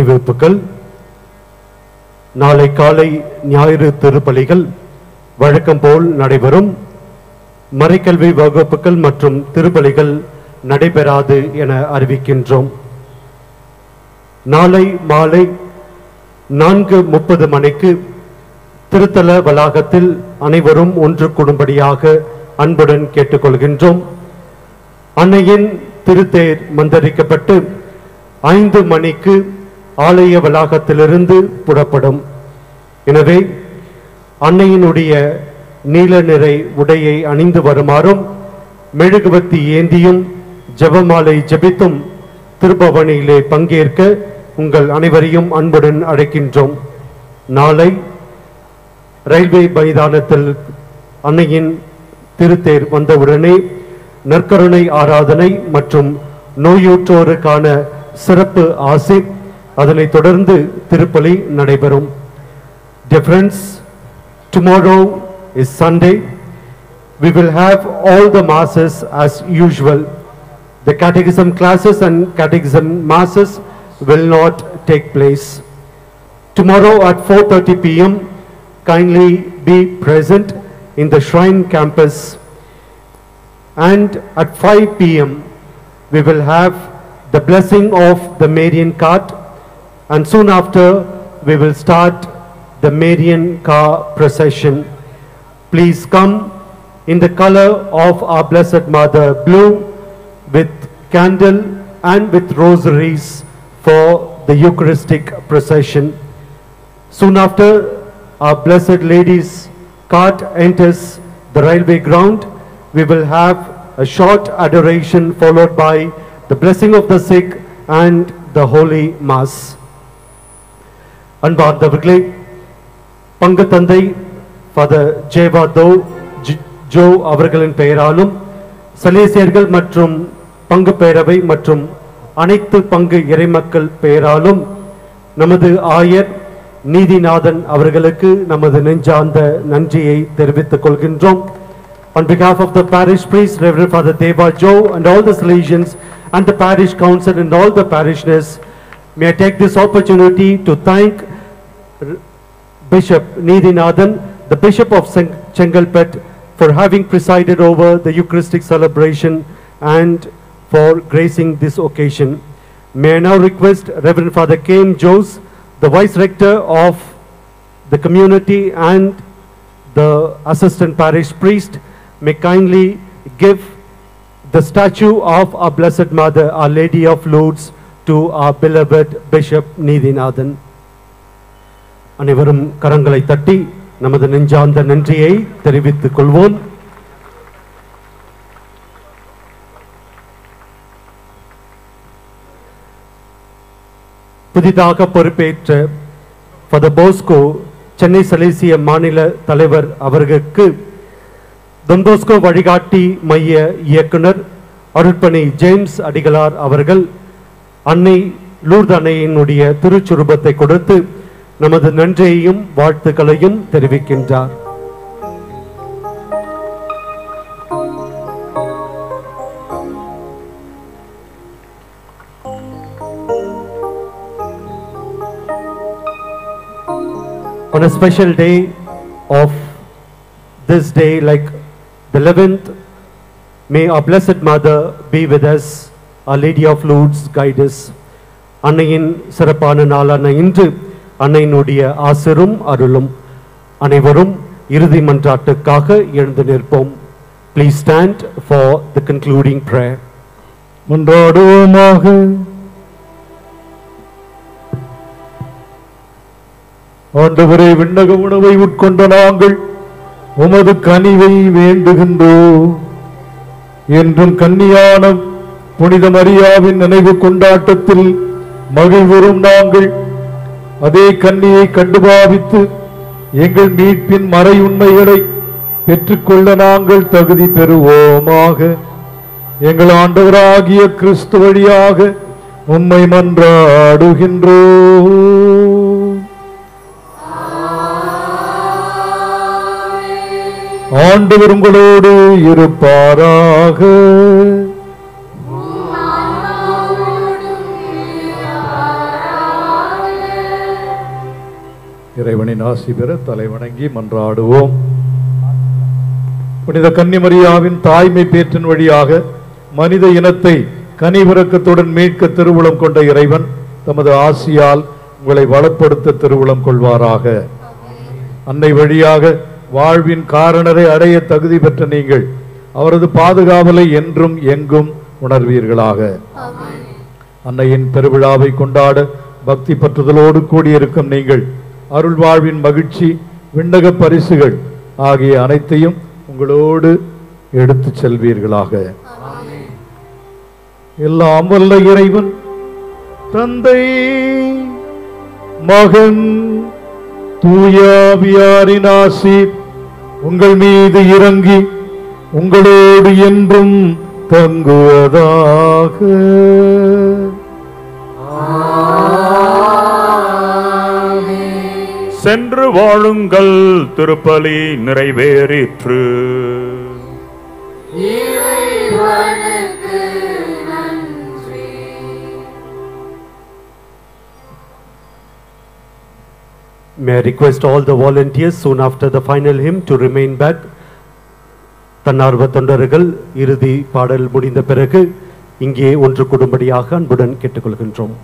அறிவிப்புகள். நாளை காலை ஞாயிறு திருப்பலிகள் வழக்கம் போல் நடைபெறும். மறைக்கல்வி வகுப்புகள் மற்றும் திருப்பலிகள் நடைபெறாது என அறிவிக்கின்றோம். நாளை மாலை 4:30 மணிக்கு திருத்தல வளாகத்தில் அனைவரும் ஒன்று கூடும்படியாக அன்புடன் கேட்டுக்கொள்கின்றோம். அன்னையின் திருத்தேர் மந்தரிக்கப்பட்டு 5 மணிக்கு ஆலய வளாகத்திலிருந்து புறப்படும். எனவே அன்னையினுடைய நீல நிறை உடையை அணிந்து வருமாறும் மெழுகுவத்தி ஏந்தியும் ஜெபமாலை ஜெபித்தும் திருப்பவனியிலே பங்கேற்க உங்கள் அனைவரையும் அன்புடன் அழைக்கின்றோம். நாளை ரயில்வே மைதானத்தில் அன்னையின் திருத்தேர் வந்தவுடனே நற்கருணை ஆராதனை மற்றும் நோயுற்றோருக்கான சிறப்பு ஆசி, அதனைத் தொடர்ந்து திருப்பலி நடைபெறும். Dear friends, tomorrow is Sunday. We will have all the masses as usual. The catechism classes and catechism masses will not take place. Tomorrow at 4:30 p.m. kindly be present in the Shrine campus, and at 5 p.m. we will have the blessing of the Marian cart, and soon after we will start the Marian car procession. Please come in the color of our Blessed Mother, blue, with candle and with rosaries for the Eucharistic procession. Soon after our Blessed Lady's cart enters the railway ground, we will have a short adoration followed by the blessing of the sick and the Holy Mass. அன்பார்ந்தவர்களே, பங்கு தந்தை father ஜேவாதோ Joe அவர்களின் பெயராலும் சலேசியர்கள் மற்றும் பங்கு பேரவை மற்றும் அனைத்து பங்கு இறைமக்கள் பெயராலும் நமது ஆயர் நீதிநாதன் அவர்களுக்கு நமது நெஞ்சார்ந்த நன்றியை தெரிவித்துக் கொள்கின்றோம். On behalf of the parish priest, Reverend Father Deva Joe, and all the Salesians and the parish council and all the parishioners, may I take this opportunity to thank Bishop Nidhinathan, the Bishop of Chengalpet, for having presided over the Eucharistic celebration and for gracing this occasion. May I now request Reverend Father K.M. Jose, the Vice Rector of the community and the Assistant Parish Priest, may kindly give the statue of our Blessed Mother, Our Lady of Lourdes, to our beloved Bishop Nidhinathan. அனைவரும் கரங்களை தட்டி நமது நெஞ்சார்ந்த நன்றியை தெரிவித்துக் கொள்வோம். புதிதாக பொறுப்பேற்ற ஃபாதர் போஸ்கோ சென்னை சலேசிய மாநில தலைவர் அவர்களுக்கு தொன்போஸ்கோ வழிகாட்டி மைய இயக்குனர் அருட்பணி ஜேம்ஸ் அடிகளார் அவர்கள் அன்னை லூர்து அன்னையினுடைய திருச்சுரூபத்தை கொடுத்து நமது நன்றியையும் வாழ்த்துக்களையும் தெரிவிக்கின்றார். On a special day of this day, like the 11th, may our Blessed Mother be with us, Our Lady of Lourdes guide us. அன்னையின் சிறப்பான நாளான இன்று அன்னையினுடைய ஆசிரும் அருளும். அனைவரும் இறுதி மன்றாட்டுக்காக எழுந்து நிற்போம். Please stand for the concluding prayer. மன்றாடுவோமாக. ஆண்டவரே, விண்ணக உணவை உட்கொண்ட நாங்கள் உமது கனிவை வேண்டுகின்றோம். என்றும் கன்னியான புனித மரியாவின் நினைவு கொண்டாட்டத்தில் மகிழ்வுறும் நாங்கள் அதே கன்னியை கண்டுபாவித்து எங்கள் மீட்பின் மறை உண்மைகளை பெற்றுக்கொள்ள நாங்கள் தகுதி பெறுவோமாக. எங்கள் ஆண்டவராகிய கிறிஸ்து வழியாக உம்மை மன்றாடுகின்றோம். ஆண்டவர் உங்களோடு இருப்பாராக. திருமகனின் ஆசி பெற தலைவணங்கி மன்றாடுவோம். புனித கன்னிமரியாவின் தாய்மை பேற்றின் வழியாக மனித இனத்தை கனிவிரக்கத்துடன் மீட்க திருவுளம் கொண்ட இறைவன் தமது ஆசியால் உங்களை வளப்படுத்த திருவுளம் கொள்வாராக. அன்னை வழியாக வாழ்வின் காரணரை அடைய தகுதி பெற்ற நீங்கள் அவரது பாதுகாவலை என்றும் எங்கும் உணர்வீர்களாக. அன்னையின் பெருவிழாவை கொண்டாட பக்தி பற்றுதலோடு கூடியிருக்கும் நீங்கள் அருள் வாழ்வின் மகிழ்ச்சி, விண்ணக பரிசுகள் ஆகிய அனைத்தையும் உங்களோடு எடுத்து செல்வீர்களாக. எல்லாம் வல்ல இறைவன் தந்தை, மகன், தூயாவியாரின் ஆசி உங்கள் மீது இறங்கி உங்களோடு என்றும் தங்குவதாக. சென்று வாழுங்கள், திருப்பலி நிறைவேறிற்று. May I request all the volunteers soon after the final hymn to remain back. தன்னார்வ தொண்டர்கள் இறுதி பாடல் முடிந்த பிறகு இங்கே ஒன்று கூடும்படியாக அன்புடன் கேட்டுக்கொள்கின்றோம்.